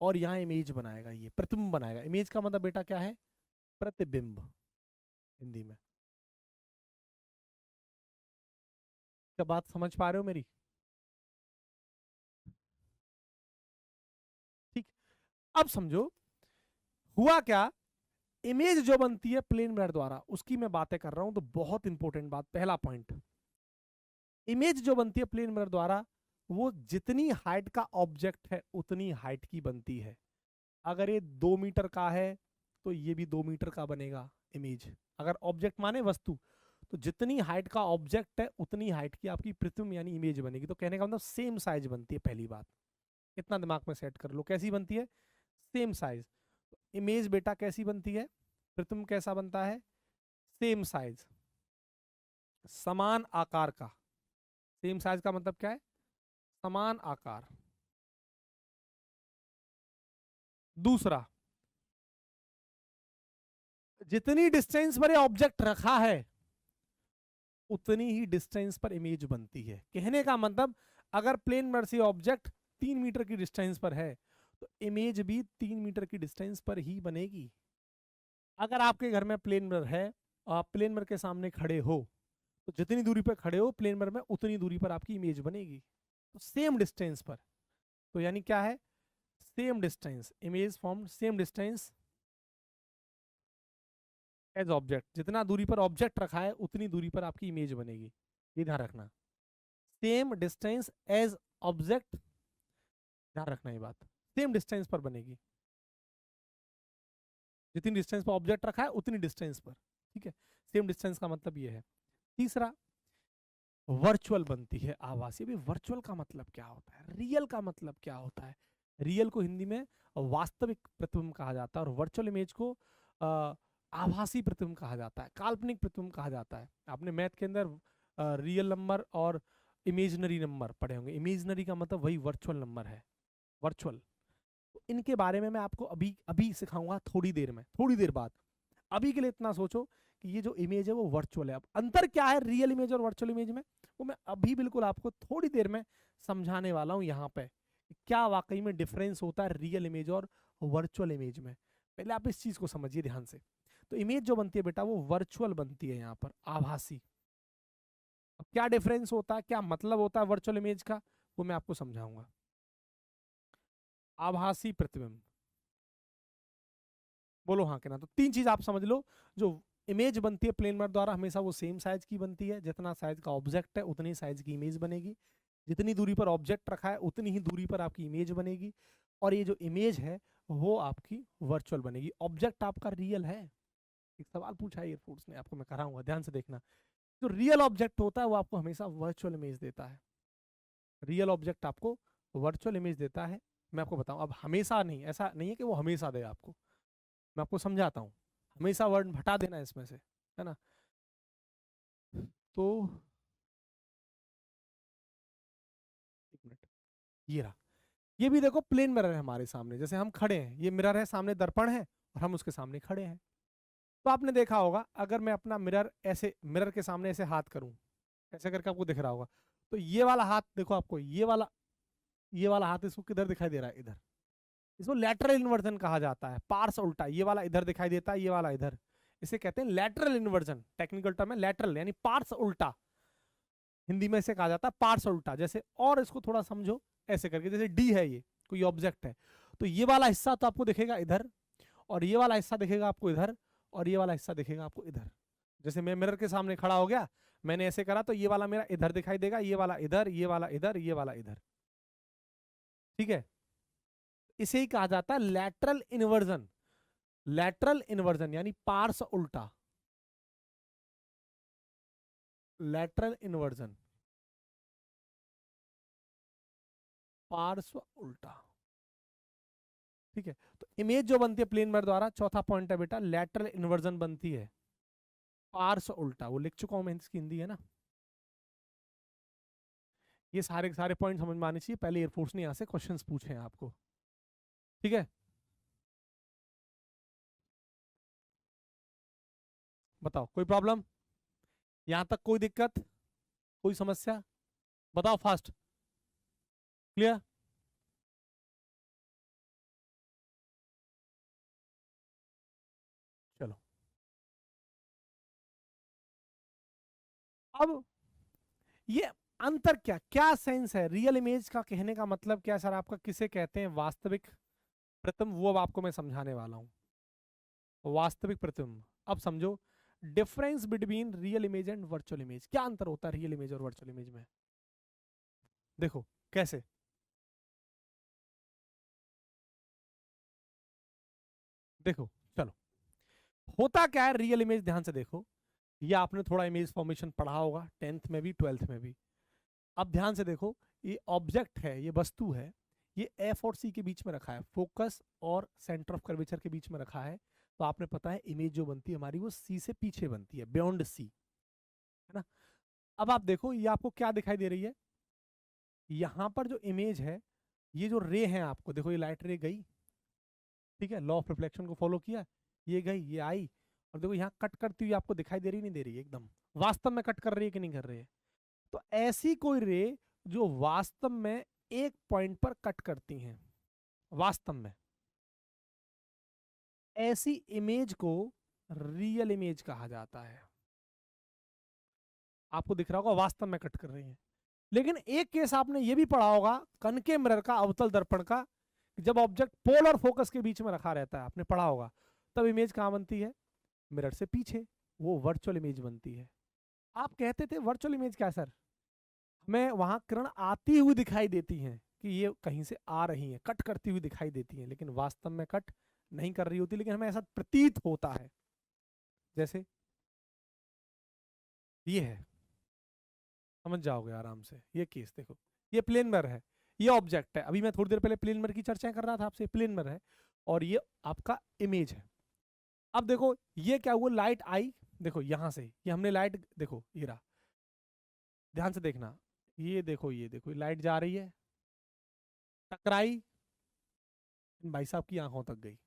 [SPEAKER 1] और यहां इमेज बनाएगा, ये प्रतिबिंब बनाएगा। इमेज का मतलब बेटा क्या है, प्रतिबिंब हिंदी में। क्या बात समझ पा रहे हो मेरी, ठीक। अब समझो हुआ क्या, इमेज जो बनती है प्लेन मिरर द्वारा उसकी मैं बातें कर रहा हूं, तो बहुत इंपॉर्टेंट बात, पहला पॉइंट, इमेज जो बनती है प्लेन मिरर द्वारा वो जितनी हाइट का ऑब्जेक्ट है उतनी हाइट की बनती है। अगर ये 2 मीटर का है तो ये भी 2 मीटर का बनेगा इमेज, अगर ऑब्जेक्ट माने वस्तु, तो जितनी हाइट का ऑब्जेक्ट है उतनी हाइट की आपकी प्रतिबिंब यानी इमेज बनेगी। तो कहने का मतलब सेम साइज बनती है, पहली बात इतना दिमाग में सेट कर लो, कैसी बनती है, सेम साइज। इमेज बेटा कैसी बनती है, प्रतिबिंब कैसा बनता है, सेम साइज, समान आकार का। सेम साइज का मतलब क्या है, समान आकार। दूसरा, जितनी डिस्टेंस पर ये ऑब्जेक्ट रखा है उतनी ही डिस्टेंस पर इमेज बनती है। कहने का मतलब अगर प्लेन मिरर से ऑब्जेक्ट 3 मीटर की डिस्टेंस पर है तो इमेज भी 3 मीटर की डिस्टेंस पर ही बनेगी। अगर आपके घर में प्लेन मिरर है और आप प्लेन मिरर के सामने खड़े हो तो जितनी दूरी पर खड़े हो प्लेन मिरर में उतनी दूरी पर आपकी इमेज बनेगी, तो सेम डिस्टेंस पर। तो यानी क्या है, same distance, image form same distance as object, जितना दूरी पर ऑब्जेक्ट रखा है उतनी दूरी पर आपकी इमेज बनेगी, ये ध्यान रखना। सेम डिस्टेंस एज ऑब्जेक्ट, ध्यान रखना ये बात, सेम डिस्टेंस पर बनेगी, जितनी डिस्टेंस पर ऑब्जेक्ट रखा है उतनी डिस्टेंस पर, ठीक है। सेम डिस्टेंस का मतलब ये है। तीसरा, वर्चुअल बनती है आभासी। भी वर्चुअल का मतलब क्या होता है, रियल का मतलब क्या होता है। रियल को हिंदी में वास्तविक प्रतिबिंब कहा जाता है और वर्चुअल इमेज को आभासी प्रतिबिंब कहा जाता है, काल्पनिक प्रतिबिंब कहा जाता है। आपने मैथ के अंदर रियल नंबर और इमेजनरी नंबर पढ़े होंगे, इमेजनरी का मतलब वही वर्चुअल नंबर है, वर्चुअल। तो इनके बारे में मैं आपको अभी अभी सिखाऊंगा, थोड़ी देर में, थोड़ी देर बाद। अभी के लिए इतना सोचो कि ये जो इमेज है वो वर्चुअल है। अब अंतर क्या है रियल इमेज और वर्चुअल इमेज में, वो मैं अभी बिल्कुल आपको थोड़ी देर में समझाने वाला हूं यहाँ पे, क्या वाकई में डिफरेंस होता है रियल इमेज और वर्चुअल इमेज में। पहले आप इस चीज को समझिए ध्यान से। तो इमेज जो बनती है बेटा वो वर्चुअल बनती है, यहाँ पर आभासी। अब क्या डिफरेंस होता है, क्या मतलब होता है वर्चुअल इमेज का, वो मैं आपको समझाऊंगा। आभासी प्रतिबिंब, बोलो हाँ के ना। तो तीन चीज आप समझ लो। जो इमेज बनती है प्लेन मैप द्वारा हमेशा वो सेम साइज की बनती है, जितना साइज का ऑब्जेक्ट है उतनी साइज की इमेज बनेगी। जितनी दूरी पर ऑब्जेक्ट रखा है उतनी ही दूरी पर आपकी इमेज बनेगी। और ये जो इमेज है वो आपकी वर्चुअल बनेगी। ऑब्जेक्ट आपका रियल है। एक सवाल पूछा है एयरफोर्स ने आपको, मैं कराऊंगा, ध्यान से देखना। जो रियल ऑब्जेक्ट होता है वो आपको हमेशा वर्चुअल इमेज देता है। रियल ऑब्जेक्ट आपको वर्चुअल इमेज देता है। मैं आपको बताऊं, अब हमेशा नहीं, ऐसा नहीं है कि वो हमेशा दे आपको, मैं आपको समझाता हूँ। हमेशा वर्ड हटा देना इसमें से, है ना। तो एक मिनट, ये रहा। ये भी देखो प्लेन मिरर है हमारे सामने, जैसे हम खड़े हैं, ये मिरर है, सामने दर्पण है और हम उसके सामने खड़े हैं। तो आपने देखा होगा अगर मैं अपना मिरर ऐसे, मिरर के सामने ऐसे हाथ करूं, ऐसे करके आपको दिख रहा होगा। तो ये वाला हाथ देखो, आपको ये वाला हाथ इसको किधर दिखाई दे रहा है, इधर। इसको लैटरल इन्वर्जन कहा जाता है, पार्स उल्टा। ये वाला इधर दिखाई देता है, ये वाला इधर। इसे कहते हैं लैटरल इन्वर्जन, टेक्निकल टर्म है लैटरल, यानी पार्स उल्टा। हिंदी में इसे कहा जाता है पार्स उल्टा। जैसे और इसको थोड़ा समझो ऐसे करके, जैसे डी है, ये कोई ऑब्जेक्ट है, तो ये वाला हिस्सा तो आपको दिखेगा इधर, और ये वाला हिस्सा दिखेगा आपको इधर, और ये वाला हिस्सा दिखेगा आपको इधर। जैसे मैं मिरर के सामने खड़ा हो गया, मैंने ऐसे करा, तो ये वाला मेरा इधर दिखाई देगा, ये वाला इधर, ये वाला इधर, ये वाला इधर। ठीक है, इसे ही कहा जाता है लैटरल इन्वर्जन। लैटरल इन्वर्जन यानी पार्श्व उल्टा, लैटरल इन्वर्जन, पार्श्व उल्टा। ठीक है, तो इमेज जो बनती है प्लेन मिरर द्वारा, चौथा पॉइंट है बेटा, लैटरल इन्वर्जन बनती है, पार्श्व उल्टा। वो लिख चुका हूं मैं, इसकी हिंदी है ना। ये सारे सारे पॉइंट समझ में आने चाहिए, पहले एयरफोर्स ने यहाँ से क्वेश्चंस पूछे हैं आपको। ठीक है, बताओ कोई प्रॉब्लम, यहां तक कोई दिक्कत, कोई समस्या, बताओ फास्ट, क्लियर। चलो, अब ये अंतर क्या क्या सेंस है रियल इमेज का, कहने का मतलब क्या सर आपका, किसे कहते हैं वास्तविक प्रतिबिंब, वो अब आपको मैं समझाने वाला हूं। वास्तविक प्रतिबिंब, अब समझो difference between real image and virtual image. क्या अंतर होता है रियल इमेज और वर्चुअल इमेज में, देखो कैसे। देखो चलो, होता क्या है रियल इमेज, ध्यान से देखो। ये आपने थोड़ा इमेज फॉर्मेशन पढ़ा होगा 10th में भी 12th में भी। अब ध्यान से देखो, ये ऑब्जेक्ट है, ये वस्तु है, ये एफ और सी के बीच में रखा है, फोकस और सेंटर ऑफ कर्वेचर के बीच में रखा है। तो आपने पता है इमेज जो बनती है हमारी वो सी से पीछे बनती है, बियॉन्ड सी, है ना। अब आप देखो ये आपको क्या दिखाई दे रही है, यहां पर जो इमेज है, ये जो रे है आपको देखो, ये लाइट रे गई, ठीक है, लॉ ऑफ रिफ्लेक्शन को फॉलो किया, ये गई, ये आई, और देखो यहाँ कट करती हुई आपको दिखाई दे रही नहीं दे रही है, एकदम वास्तव में कट कर रही है कि नहीं कर रही है। तो ऐसी कोई रे जो वास्तव में एक पॉइंट पर कट करती हैं, वास्तव में, ऐसी इमेज को रियल इमेज कहा जाता है। आपको दिख रहा होगा वास्तव में कट कर रही है। लेकिन एक केस आपने ये भी पढ़ा होगा कनके मिरर का, अवतल दर्पण का, जब ऑब्जेक्ट पोल और फोकस के बीच में रखा रहता है, आपने पढ़ा होगा, तब इमेज कहां बनती है, मिरर से पीछे, वो वर्चुअल इमेज बनती है। आप कहते थे वर्चुअल इमेज क्या सर, हमें वहां किरण आती हुई दिखाई देती हैं, कि ये कहीं से आ रही हैं, कट करती हुई दिखाई देती हैं, लेकिन वास्तव में कट नहीं कर रही होती, लेकिन हमें ऐसा प्रतीत होता है। जैसे ये है, समझ जाओगे आराम से। ये केस देखो, ये प्लेन मिरर है, ये ऑब्जेक्ट है, अभी मैं थोड़ी देर पहले प्लेन मिरर की चर्चा कर रहा था आपसे, प्लेन मिरर है, और ये आपका इमेज है। अब देखो ये क्या हुआ, लाइट आई, देखो यहां से, ये हमने लाइट, देखो ये रहा, ध्यान से देखना, ये देखो, ये देखो लाइट जा रही है, टकराई, भाई साहब की आंखों तक गई।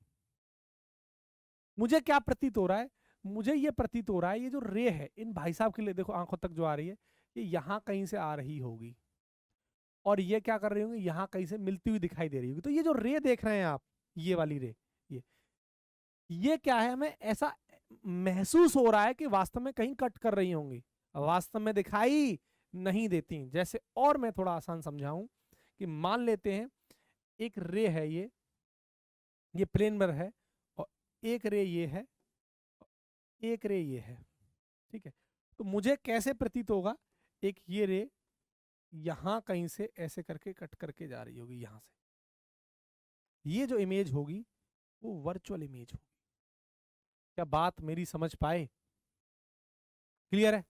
[SPEAKER 1] मुझे क्या प्रतीत हो रहा है, मुझे ये प्रतीत हो रहा है ये जो रे है इन भाई साहब के लिए देखो आंखों तक जो आ रही है ये यहाँ कहीं से आ रही होगी और ये क्या कर रही होंगी यहाँ कहीं से मिलती हुई दिखाई दे रही होगी। तो ये जो रे देख रहे हैं आप, ये वाली रे, ये क्या है, हमें ऐसा महसूस हो रहा है कि वास्तव में कहीं कट कर रही होंगी, वास्तव में दिखाई नहीं देती। जैसे और मैं थोड़ा आसान समझाऊं कि मान लेते हैं एक रे है, ये प्लेन पर है और एक रे ये है, एक रे ये है, ठीक है। तो मुझे कैसे प्रतीत होगा, एक ये रे यहां कहीं से ऐसे करके कट करके जा रही होगी यहां से, ये जो इमेज होगी वो वर्चुअल इमेज होगी। क्या बात मेरी समझ पाए? क्लियर है?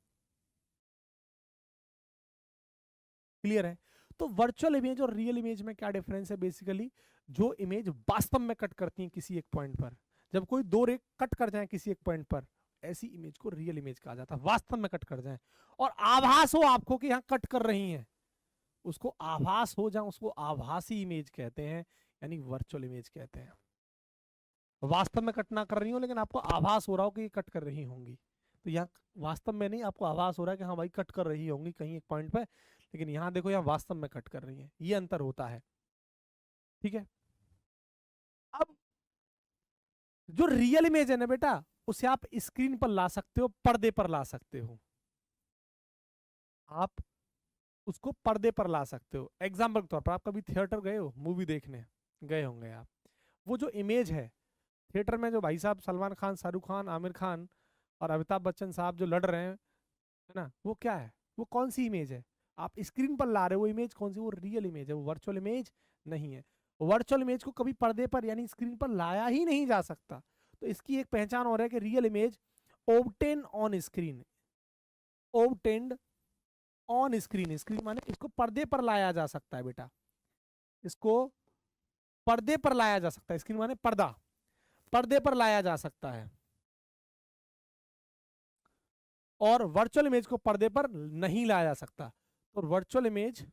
[SPEAKER 1] क्लियर है? तो वर्चुअल इमेज और रियल इमेज में क्या डिफरेंस है? बेसिकली जो इमेज वास्तव में कट करती है किसी एक पॉइंट पर, जब कोई दो रे कट कर जाए किसी एक पॉइंट पर, ऐसी इमेज को रियल इमेज कहा जाता है, वास्तव में कट कर जाए और आभास हो आपको कि यहाँ कट कर रही हैं, उसको आभास हो जाए, उसको आभासी इमेज कहते हैं, यानी वर्चुअल इमेज कहते हैं। वास्तव में कट ना कर रही हो लेकिन आपको आभास हो रहा हो कि ये कट कर रही होंगी, तो यहाँ वास्तव में नहीं, आपको आभास हो रहा है कि हाँ भाई कट कर रही होंगी कहीं एक पॉइंट पर, लेकिन यहाँ देखो यहाँ वास्तव में कट कर रही है, ये अंतर होता है। ठीक है, अब जो रियल इमेज है ना बेटा, उसे आप स्क्रीन पर ला सकते हो, पर्दे पर ला सकते हो, आप उसको पर्दे पर ला सकते हो। एग्जाम्पल के तौर पर आप कभी थिएटर गए हो, मूवी देखने गए होंगे आप, वो जो इमेज है थिएटर में, जो भाई साहब सलमान खान, शाहरुख खान, आमिर खान और अमिताभ बच्चन साहब जो लड़ रहे हैं, है ना, वो क्या है, वो कौन सी इमेज है? आप स्क्रीन पर ला रहे हो, वो इमेज कौन सी? वो रियल इमेज है, वो वर्चुअल इमेज नहीं है। वर्चुअल इमेज को कभी पर्दे पर यानी स्क्रीन पर लाया ही नहीं जा सकता। तो इसकी एक पहचान और है कि real image obtain on screen, obtained on screen, screen माने इसको पर्दे पर लाया जा सकता है बेटा, इसको पर्दे पर लाया जा सकता है, स्क्रीन माने पर्दा, पर्दे पर लाया जा सकता है। और वर्चुअल इमेज को पर्दे पर नहीं लाया जा सकता। तो वर्चुअल इमेज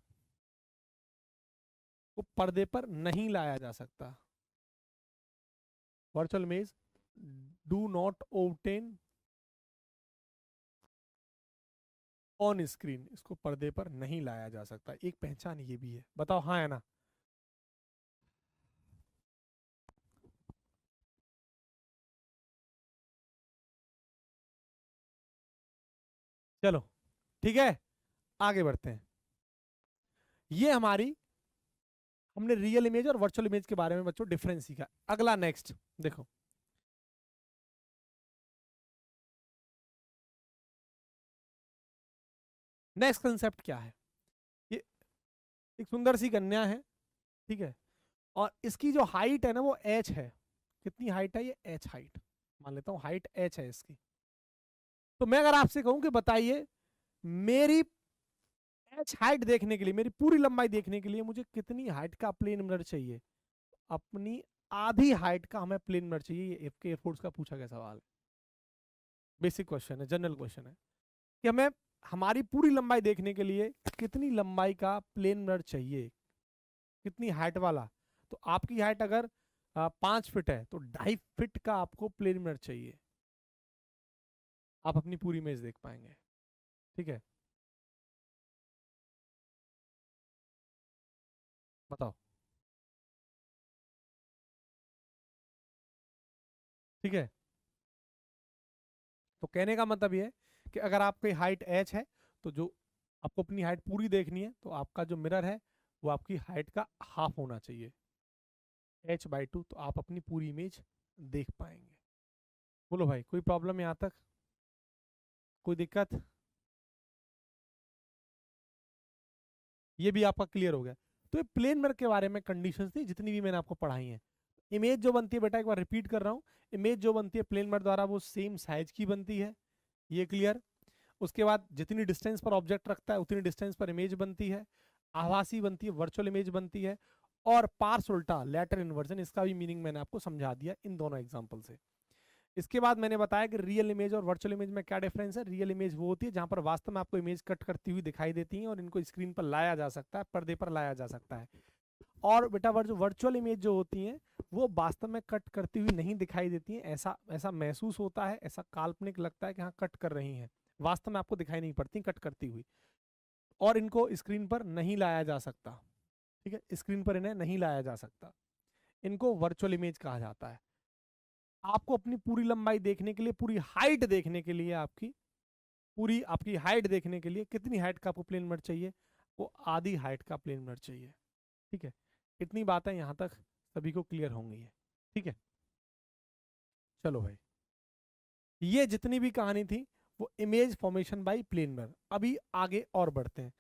[SPEAKER 1] को पर्दे पर नहीं लाया जा सकता, virtual image do not obtain on screen, इसको पर्दे पर नहीं लाया जा सकता। एक पहचान ये भी है, बताओ हाँ है ना? चलो ठीक है, आगे बढ़ते हैं। ये हमारी, हमने रियल इमेज और वर्चुअल इमेज के बारे में बच्चों डिफरेंस सीखा। अगला नेक्स्ट देखो, नेक्स्ट कंसेप्ट क्या है। ये एक सुंदर सी कन्या है, ठीक है, और इसकी जो हाइट है ना वो h है। कितनी हाइट है? ये h हाइट मान लेता हूँ, हाइट h है इसकी। तो मैं अगर आपसे कहूं कि बताइए मेरी h हाइट देखने के लिए, मेरी पूरी लंबाई देखने के लिए मुझे कितनी हाइट का प्लेन मिरर चाहिए? अपनी आधी हाइट का हमें प्लेन मिरर चाहिए। ये एयरफोर्स का पूछा गया सवाल है, बेसिक क्वेश्चन है, जनरल क्वेश्चन है कि हमें हमारी पूरी लंबाई देखने के लिए कितनी लंबाई का प्लेन मिरर चाहिए, कितनी हाइट वाला। तो आपकी हाइट अगर 5 फीट है तो 2.5 फीट का आपको प्लेन मिरर चाहिए, आप अपनी पूरी इमेज देख पाएंगे। ठीक है, बताओ। ठीक है, तो कहने का मतलब ये है कि अगर आपकी हाइट h है तो जो आपको अपनी हाइट पूरी देखनी है तो आपका जो मिरर है वो आपकी हाइट का हाफ होना चाहिए, h/2, तो आप अपनी पूरी इमेज देख पाएंगे। बोलो भाई, कोई प्रॉब्लम यहाँ तक? कोई दिक्कत? ये भी आपका क्लियर हो गया। तो ये प्लेन मिरर के बारे में कंडीशंस थी जितनी भी मैंने आपको पढ़ाई हैं। इमेज जो बनती है बेटा, एक बार रिपीट कर रहा हूँ, इमेज जो बनती है प्लेन मिरर द्वारा वो सेम साइज की बनती है, ये क्लियर। उसके बाद जितनी डिस्टेंस पर ऑब्जेक्ट रखता है उतनी डिस्टेंस पर इमेज बनती है, आभासी बनती है, वर्चुअल इमेज बनती है। और पार्स उल्टा, लेटर इन्वर्जन, इसका भी मीनिंग मैंने आपको समझा दिया इन दोनों एग्जाम्पल से। इसके बाद मैंने बताया कि रियल इमेज और वर्चुअल इमेज में क्या डिफरेंस है। रियल इमेज वो होती है जहां पर वास्तव में आपको इमेज कट करती हुई दिखाई देती है और इनको स्क्रीन पर लाया जा सकता है, पर्दे पर लाया जा सकता है। और बेटा जो वर्चुअल इमेज जो होती हैं वो वास्तव में कट करती हुई नहीं दिखाई देती हैं, ऐसा ऐसा महसूस होता है, ऐसा काल्पनिक लगता है कि हाँ कट कर रही हैं, वास्तव में आपको दिखाई नहीं पड़ती कट करती हुई, और इनको स्क्रीन पर नहीं लाया जा सकता। ठीक है, स्क्रीन पर इन्हें नहीं लाया जा सकता, इनको वर्चुअल इमेज कहा जाता है। आपको अपनी पूरी लंबाई देखने के लिए, पूरी हाइट देखने के लिए, पूरी आपकी हाइट देखने के लिए कितनी हाइट का आपको प्लेन मिरर चाहिए? वो आधी हाइट का प्लेन मिरर चाहिए। ठीक है, इतनी बातें यहां तक सभी को क्लियर होंगी है। ठीक है, चलो भाई, ये जितनी भी कहानी थी वो image formation by plane mirror. अभी आगे और बढ़ते हैं,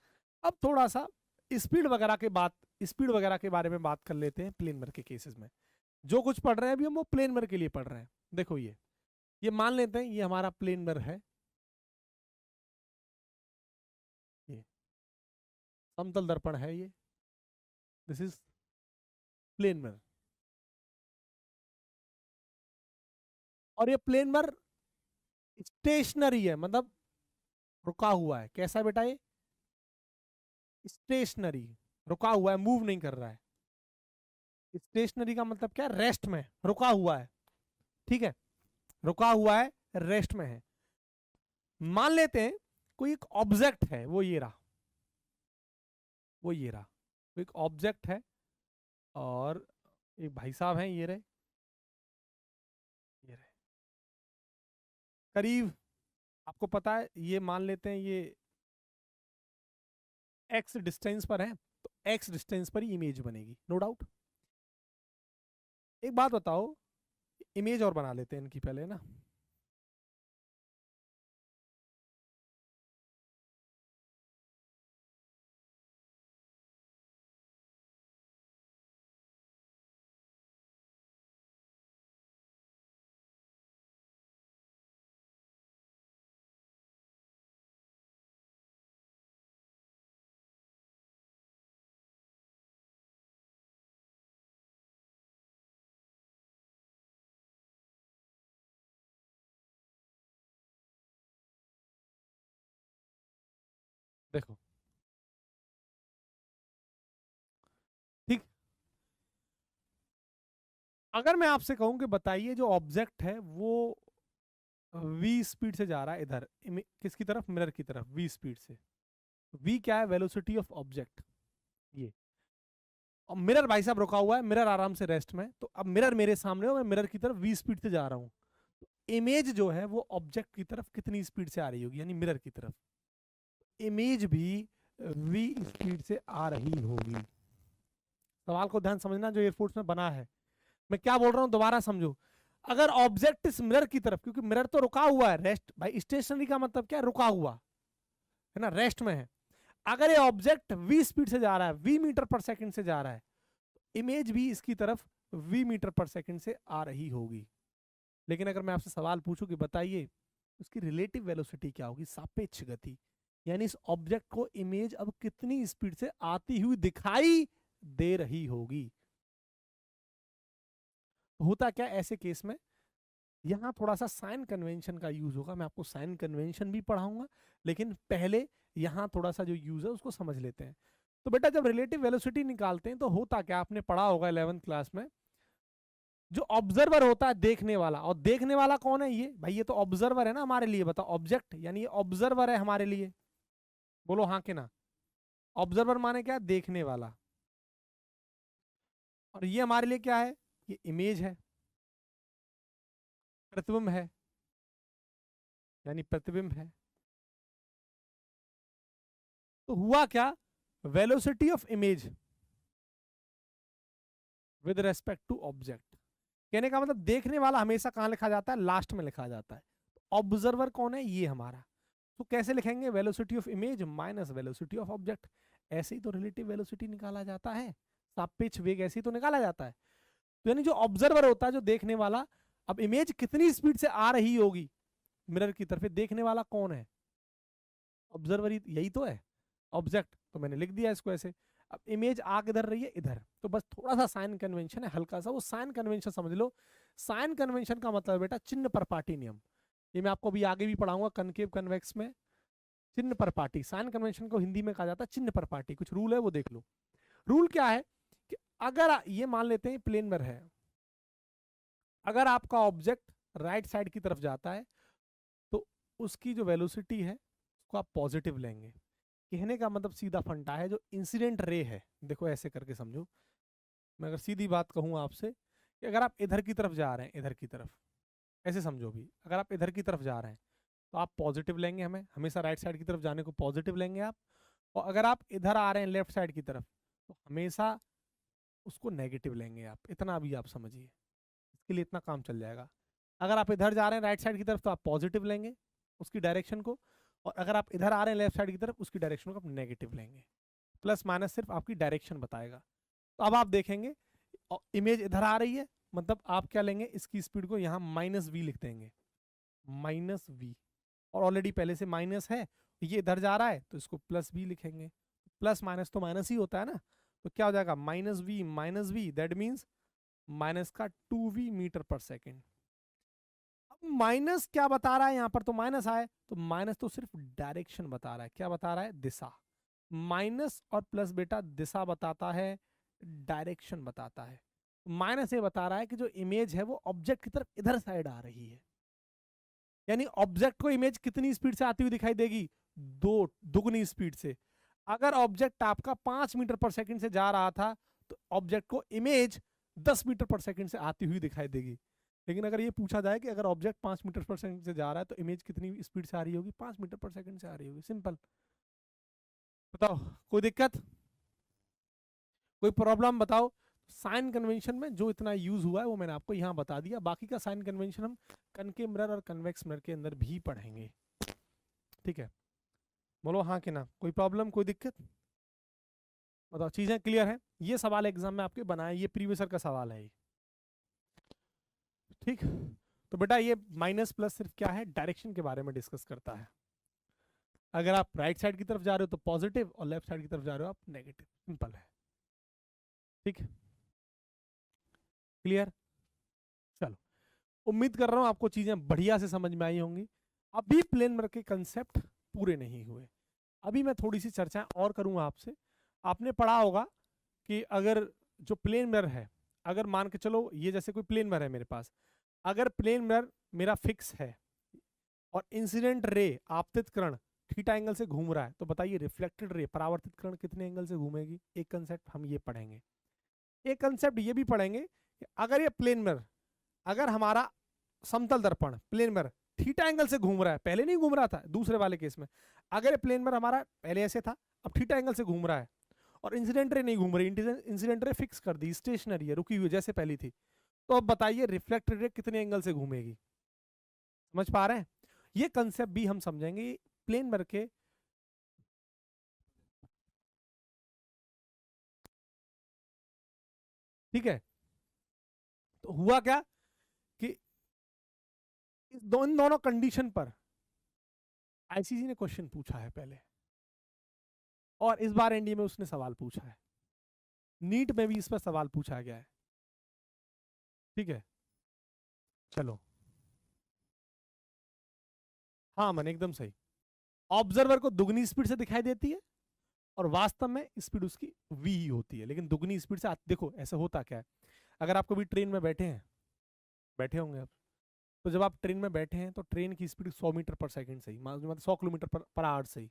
[SPEAKER 1] अब थोड़ा सा स्पीड वगैरह के बारे में बात कर लेते हैं प्लेन मिरर के केसेस में। जो कुछ पढ़ रहे हैं अभी हम वो प्लेन मिरर के लिए पढ़ रहे हैं। देखो ये मान लेते हैं ये हमारा प्लेन मिरर है, ये समतल दर्पण है, ये दिस इज प्लेन मिरर। और ये प्लेन मिरर स्टेशनरी है, मतलब रुका हुआ है। कैसा बेटा? ये स्टेशनरी, रुका हुआ है, मूव नहीं कर रहा है। स्टेशनरी का मतलब क्या? रेस्ट में, रुका हुआ है। ठीक है, रुका हुआ है, रेस्ट में है। मान लेते हैं कोई एक ऑब्जेक्ट है, वो ये रहा, वो एक ऑब्जेक्ट है, और एक भाई साहब हैं, ये रहे, करीब आपको पता है, ये मान लेते हैं ये एक्स डिस्टेंस पर है, तो एक्स डिस्टेंस पर ही इमेज बनेगी, नो डाउट। एक बात बताओ, इमेज और बना लेते हैं इनकी पहले ना। देखो, ठीक, अगर मैं आपसे कहूं कि बताइए जो ऑब्जेक्ट है वो v स्पीड से जा रहा है इधर, किसकी तरफ? मिरर की तरफ, v स्पीड से। v क्या है? Velocity of object. ये, और मिरर भाई साहब रुका हुआ है, मिरर आराम से रेस्ट में, तो अब मिरर मेरे सामने हो, मैं मिरर की तरफ v स्पीड से जा रहा हूं, इमेज जो है वो ऑब्जेक्ट की तरफ कितनी स्पीड से आ रही होगी? यानी मिरर की तरफ इमेज भी v स्पीड से आ रही होगी। सवाल को ध्यान समझना जो एयरफोर्स में बना है, मैं क्या बोल रहा हूं दोबारा समझो। अगर ऑब्जेक्ट इस मिरर की तरफ, क्योंकि मिरर तो रुका हुआ है, रेस्ट भाई, स्टेशनरी का मतलब क्या? रुका हुआ है ना, रेस्ट में है। अगर ये ऑब्जेक्ट v स्पीड से जा रहा है, v मीटर पर सेकंड से जा रहा है, इमेज भी इसकी तरफ v मीटर पर सेकंड से आ रही होगी। लेकिन अगर मैं आपसे सवाल पूछूं कि बताइए उसकी रिलेटिव वेलोसिटी क्या होगी? सापेक्ष गति, यानी इस ऑब्जेक्ट को इमेज अब कितनी स्पीड से आती हुई दिखाई दे रही होगी। होता क्या ऐसे केस में, यहां थोड़ा सा साइन कन्वेंशन का यूज होगा, मैं आपको साइन कन्वेंशन भी पढ़ाऊंगा, लेकिन पहले यहां थोड़ा सा जो यूज है उसको समझ लेते हैं। तो बेटा जब रिलेटिव वेलोसिटी निकालते हैं तो होता क्या, आपने पढ़ा होगा 11th क्लास में, जो ऑब्जर्वर होता है देखने वाला, और देखने वाला कौन है? ये भाई, ये तो ऑब्जर्वर है ना हमारे लिए, बताओ, ऑब्जेक्ट यानी ये ऑब्जर्वर है हमारे लिए, बोलो हाँ कि ना। ऑब्जर्वर माने क्या? देखने वाला। और ये हमारे लिए क्या है? ये इमेज है, प्रतिबिंब है, यानी प्रतिबिंब है। तो हुआ क्या, velocity of image with respect to object. कहने का मतलब देखने वाला हमेशा कहां लिखा जाता है? लास्ट में लिखा जाता है। ऑब्जर्वर कौन है? ये हमारा। तो कैसे लिखेंगे? Velocity of image minus velocity of object. ऐसे ही तो रिलेटिव वेलोसिटी निकाला जाता है, सापेक्ष वेग ऐसे ही तो निकाला जाता है। तो यानी जो ऑब्जर्वर होता है, जो देखने वाला, अब इमेज कितनी स्पीड से आ रही होगी मिरर की तरफ, देखने वाला कौन है? ऑब्जर्वर, यही तो है ऑब्जेक्ट, तो मैंने लिख दिया इसको ऐसे। अब इमेज आ किधर रही है? इधर। तो बस थोड़ा सा साइन कन्वेंशन है, हल्का सा, वो साइन कन्वेंशन समझ लो। साइन कन्वेंशन का मतलब बेटा चिन्ह परपाटी नियम, ये मैं आपको अभी आगे भी पढ़ाऊंगा कनकेव कन्वेक्स में। चिन्ह परपाटी, साइन कन्वेंशन को हिंदी में कहा जाता है चिन्ह परपाटी। कुछ रूल है वो देख लो। रूल क्या है कि अगर ये मान लेते हैं प्लेन मिरर है, अगर आपका ऑब्जेक्ट राइट साइड की तरफ जाता है तो उसकी जो वेलोसिटी है उसको आप पॉजिटिव लेंगे। कहने का मतलब सीधा फंडा है, जो इंसिडेंट रे है, देखो ऐसे करके समझो, मैं अगर सीधी बात कहूँ आपसे कि अगर आप इधर की तरफ जा रहे हैं, इधर की तरफ, ऐसे समझो भी, अगर आप इधर की तरफ जा रहे हैं तो आप पॉजिटिव लेंगे, हमें हमेशा राइट साइड की तरफ जाने को पॉजिटिव लेंगे आप। और अगर आप इधर आ रहे हैं लेफ्ट साइड की तरफ तो हमेशा उसको नेगेटिव लेंगे आप। इतना भी आप समझिए, इसके लिए इतना काम चल जाएगा। अगर आप इधर जा रहे हैं राइट साइड की तरफ तो आप पॉजिटिव लेंगे उसकी डायरेक्शन को, और अगर आप इधर आ रहे हैं लेफ्ट साइड की तरफ उसकी डायरेक्शन को आप नेगेटिव लेंगे। प्लस माइनस सिर्फ आपकी डायरेक्शन बताएगा। तो अब आप देखेंगे इमेज इधर आ रही है, मतलब आप क्या लेंगे, इसकी स्पीड को यहाँ माइनस वी लिख देंगे, माइनस वी, और ऑलरेडी पहले से माइनस है, ये इधर जा रहा है तो इसको प्लस वी लिखेंगे। प्लस माइनस तो माइनस ही होता है ना, तो क्या हो जाएगा, minus V that means minus का 2v मीटर पर सेकेंड। अब माइनस क्या बता रहा है, यहाँ पर तो माइनस आए, तो माइनस तो सिर्फ डायरेक्शन बता रहा है, क्या बता रहा है, दिशा। माइनस और प्लस बेटा दिशा बताता है, डायरेक्शन बताता है। माइनस ये बता रहा है कि जो इमेज है वो ऑब्जेक्ट की तरफ इधर साइड आ रही है, यानी ऑब्जेक्ट को इमेज कितनी स्पीड से आती हुई दिखाई देगी, दुगनी स्पीड से। अगर ऑब्जेक्ट आपका 5 मीटर पर सेकंड से जा रहा था तो ऑब्जेक्ट को इमेज 10 मीटर पर सेकंड से आती हुई दिखाई देगी। लेकिन अगर ये पूछा जाए कि अगर ऑब्जेक्ट 5 मीटर पर सेकंड से जा रहा है तो इमेज कितनी स्पीड से आ रही होगी, 5 मीटर पर सेकंड से आ रही होगी। सिंपल। बताओ कोई दिक्कत, कोई प्रॉब्लम बताओ। साइन कन्वेंशन में जो इतना यूज हुआ है वो मैंने आपको यहाँ बता दिया, बाकी का साइन कन्वेंशन हम कनकेव मिरर और कन्वेक्स मिरर के अंदर भी पढ़ेंगे। ठीक है, बोलो हाँ कि ना, कोई प्रॉब्लम कोई दिक्कत बताओ, चीजें क्लियर है। ये सवाल एग्जाम में आपके बनाए, ये प्रीवियस ईयर का सवाल है ये। ठीक, तो बेटा ये माइनस प्लस सिर्फ क्या है, डायरेक्शन के बारे में डिस्कस करता है। अगर आप राइट साइड की तरफ जा रहे हो तो पॉजिटिव, और लेफ्ट साइड की तरफ जा रहे हो आप नेगेटिव। सिंपल है। ठीक, क्लियर। चलो, उम्मीद कर रहा हूं आपको चीजें बढ़िया से समझ में आई होंगी। अभी प्लेन मिरर के कंसेप्ट पूरे नहीं हुए, अभी मैं थोड़ी सी चर्चाएं और करूंगा आपसे। आपने पढ़ा होगा कि अगर जो प्लेन मिरर है, अगर मान के चलो ये जैसे कोई प्लेन मिरर है मेरे पास, अगर प्लेन मिरर मेरा फिक्स है और इंसिडेंट रे आपतित किरण थीटा एंगल से घूम रहा है, तो बताइए रिफ्लेक्टेड रे परावर्तित किरण कितने एंगल से घूमेगी। एक कंसेप्ट हम ये पढ़ेंगे। एक कंसेप्ट ये भी पढ़ेंगे कि अगर ये प्लेन मिरर, अगर हमारा समतल दर्पण प्लेन मिरर थीटा एंगल से घूम रहा है, पहले नहीं घूम रहा था दूसरे वाले केस में, अगर ये प्लेन मिरर हमारा पहले ऐसे था अब थीटा एंगल से घूम रहा है और इंसिडेंट रे नहीं घूम रही, इंसिडेंट रे फिक्स कर दी, स्टेशनरी है, रुकी हुई जैसे पहली थी, तो अब बताइए रिफ्लेक्टेड रे कितने एंगल से घूमेगी। समझ पा रहे हैं, ये कंसेप्ट भी हम समझेंगे प्लेन मिरर के। ठीक है, तो हुआ क्या कि इन दोनों कंडीशन पर आईसीसी ने क्वेश्चन पूछा है पहले, और इस बार एनडीए में उसने सवाल पूछा है, नीट में भी इस पर सवाल पूछा गया है। ठीक है, चलो, हाँ मन एकदम सही। ऑब्जर्वर को दुगनी स्पीड से दिखाई देती है और वास्तव में स्पीड उसकी v ही होती है, लेकिन दुगनी स्पीड से देखो ऐसा होता क्या है, अगर आप कभी ट्रेन में बैठे हैं, बैठे होंगे आप, तो जब आप ट्रेन में बैठे हैं तो ट्रेन की स्पीड 100 मीटर पर सेकंड से ही, मतलब 100 किलोमीटर पर आवर से ही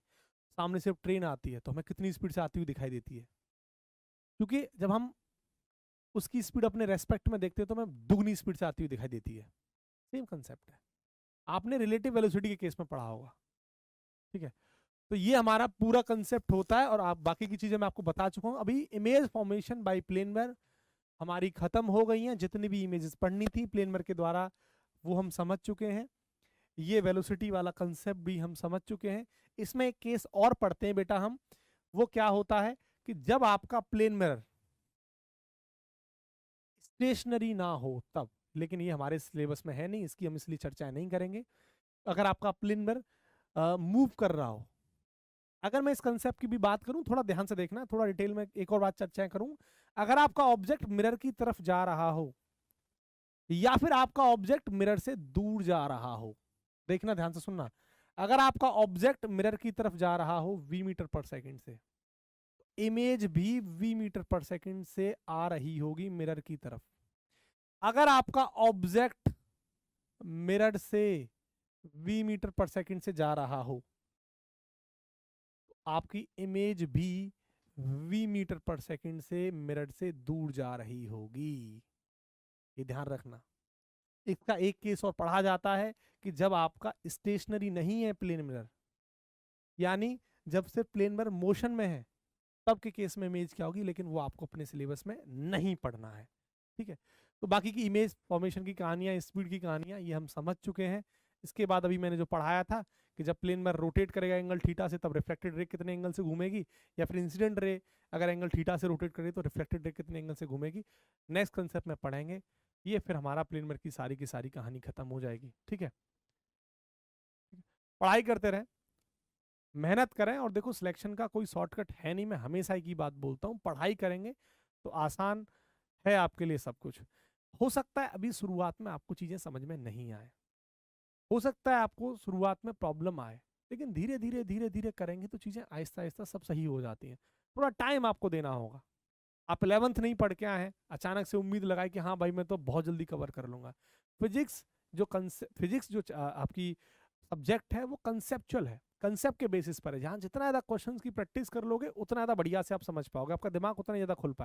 [SPEAKER 1] सामने से ट्रेन आती है तो हमें कितनी स्पीड से आती हुई दिखाई देती है, क्योंकि जब हम उसकी स्पीड अपने रेस्पेक्ट में देखते हैं तो हमें दुगनी स्पीड से आती हुई दिखाई देती है। सेम कंसेप्ट है, आपने रिलेटिव वेलोसिटी के केस में पढ़ा होगा। ठीक है, तो ये हमारा पूरा कंसेप्ट होता है और आप बाकी की चीजें मैं आपको बता चुका हूं। अभी image formation by plane mirror हमारी खत्म हो गई हैं, जितनी भी इमेजेस पढ़नी थी प्लेन मिरर के द्वारा वो हम समझ चुके हैं। ये वेलोसिटी वाला कंसेप्ट भी हम समझ चुके हैं। इसमें एक केस और पढ़ते हैं बेटा हम, वो क्या होता है कि जब आपका प्लेन मिरर स्टेशनरी ना हो तब, लेकिन ये हमारे सिलेबस में है नहीं, इसकी हम इसलिए चर्चा नहीं करेंगे। अगर आपका प्लेन मिरर मूव कर रहा हो, अगर मैं इस कंसेप्ट की भी बात करूं, थोड़ा ध्यान से देखना, थोड़ा डिटेल में एक और बात चर्चा करूं। अगर आपका ऑब्जेक्ट मिरर की तरफ जा रहा हो या फिर आपका ऑब्जेक्ट मिरर से दूर जा रहा हो, देखना ध्यान से सुनना, अगर आपका ऑब्जेक्ट मिरर की तरफ जा रहा हो v मीटर पर सेकंड से, इमेज भी v मीटर पर सेकंड से आ रही होगी मिरर की तरफ। अगर आपका ऑब्जेक्ट मिरर से v मीटर पर सेकंड से जा रहा हो तो आपकी इमेज भी v मीटर पर सेकंड से मिरर से दूर जा रही होगी। ये ध्यान रखना। इसका एक केस और पढ़ा जाता है कि जब आपका स्टेशनरी नहीं है प्लेन मिरर, यानी जब से प्लेन मिरर मोशन में है, तब के केस में इमेज क्या होगी, लेकिन वो आपको अपने सिलेबस में नहीं पढ़ना है। ठीक है, तो बाकी की इमेज फॉर्मेशन की कहानियां, स्पीड की कहानियां ये हम समझ चुके हैं। इसके बाद अभी मैंने जो पढ़ाया था कि जब प्लेन मिरर रोटेट करेगा एंगल थीटा से, तब रिफ्लेक्टेड रे कितने एंगल से घूमेगी, या फिर इंसिडेंट रे अगर एंगल थीटा से रोटेट करे तो रिफ्लेक्टेड रे कितने एंगल से घूमेगी, नेक्स्ट कंसेप्ट में पढ़ेंगे। ये फिर हमारा प्लेन मिरर की सारी कहानी खत्म हो जाएगी। ठीक है, पढ़ाई करते रहें, मेहनत करें, और देखो सिलेक्शन का कोई शॉर्टकट है नहीं, मैं हमेशा एक ही बात बोलता हूँ, पढ़ाई करेंगे तो आसान है आपके लिए सब कुछ। हो सकता है अभी शुरुआत में आपको चीजें समझ में नहीं आए, हो सकता है आपको शुरुआत में प्रॉब्लम आए, लेकिन धीरे धीरे धीरे धीरे करेंगे तो चीजें आहिस्ता आहिस्ता सब सही हो जाती हैं। थोड़ा टाइम आपको देना होगा। आप 11th नहीं पढ़ के आए हैं, अचानक से उम्मीद लगाए कि हाँ भाई मैं तो बहुत जल्दी कवर कर लूंगा। फिजिक्स जो आपकी सब्जेक्ट है वो कंसेप्चुअल है, कंसेप्ट के बेसिस पर है। जहां जितना ज्यादा क्वेश्चंस की प्रैक्टिस कर लोगे उतना ज्यादा बढ़िया से आप समझ पाओगे, आपका दिमाग उतना ज्यादा खुल पाएगा।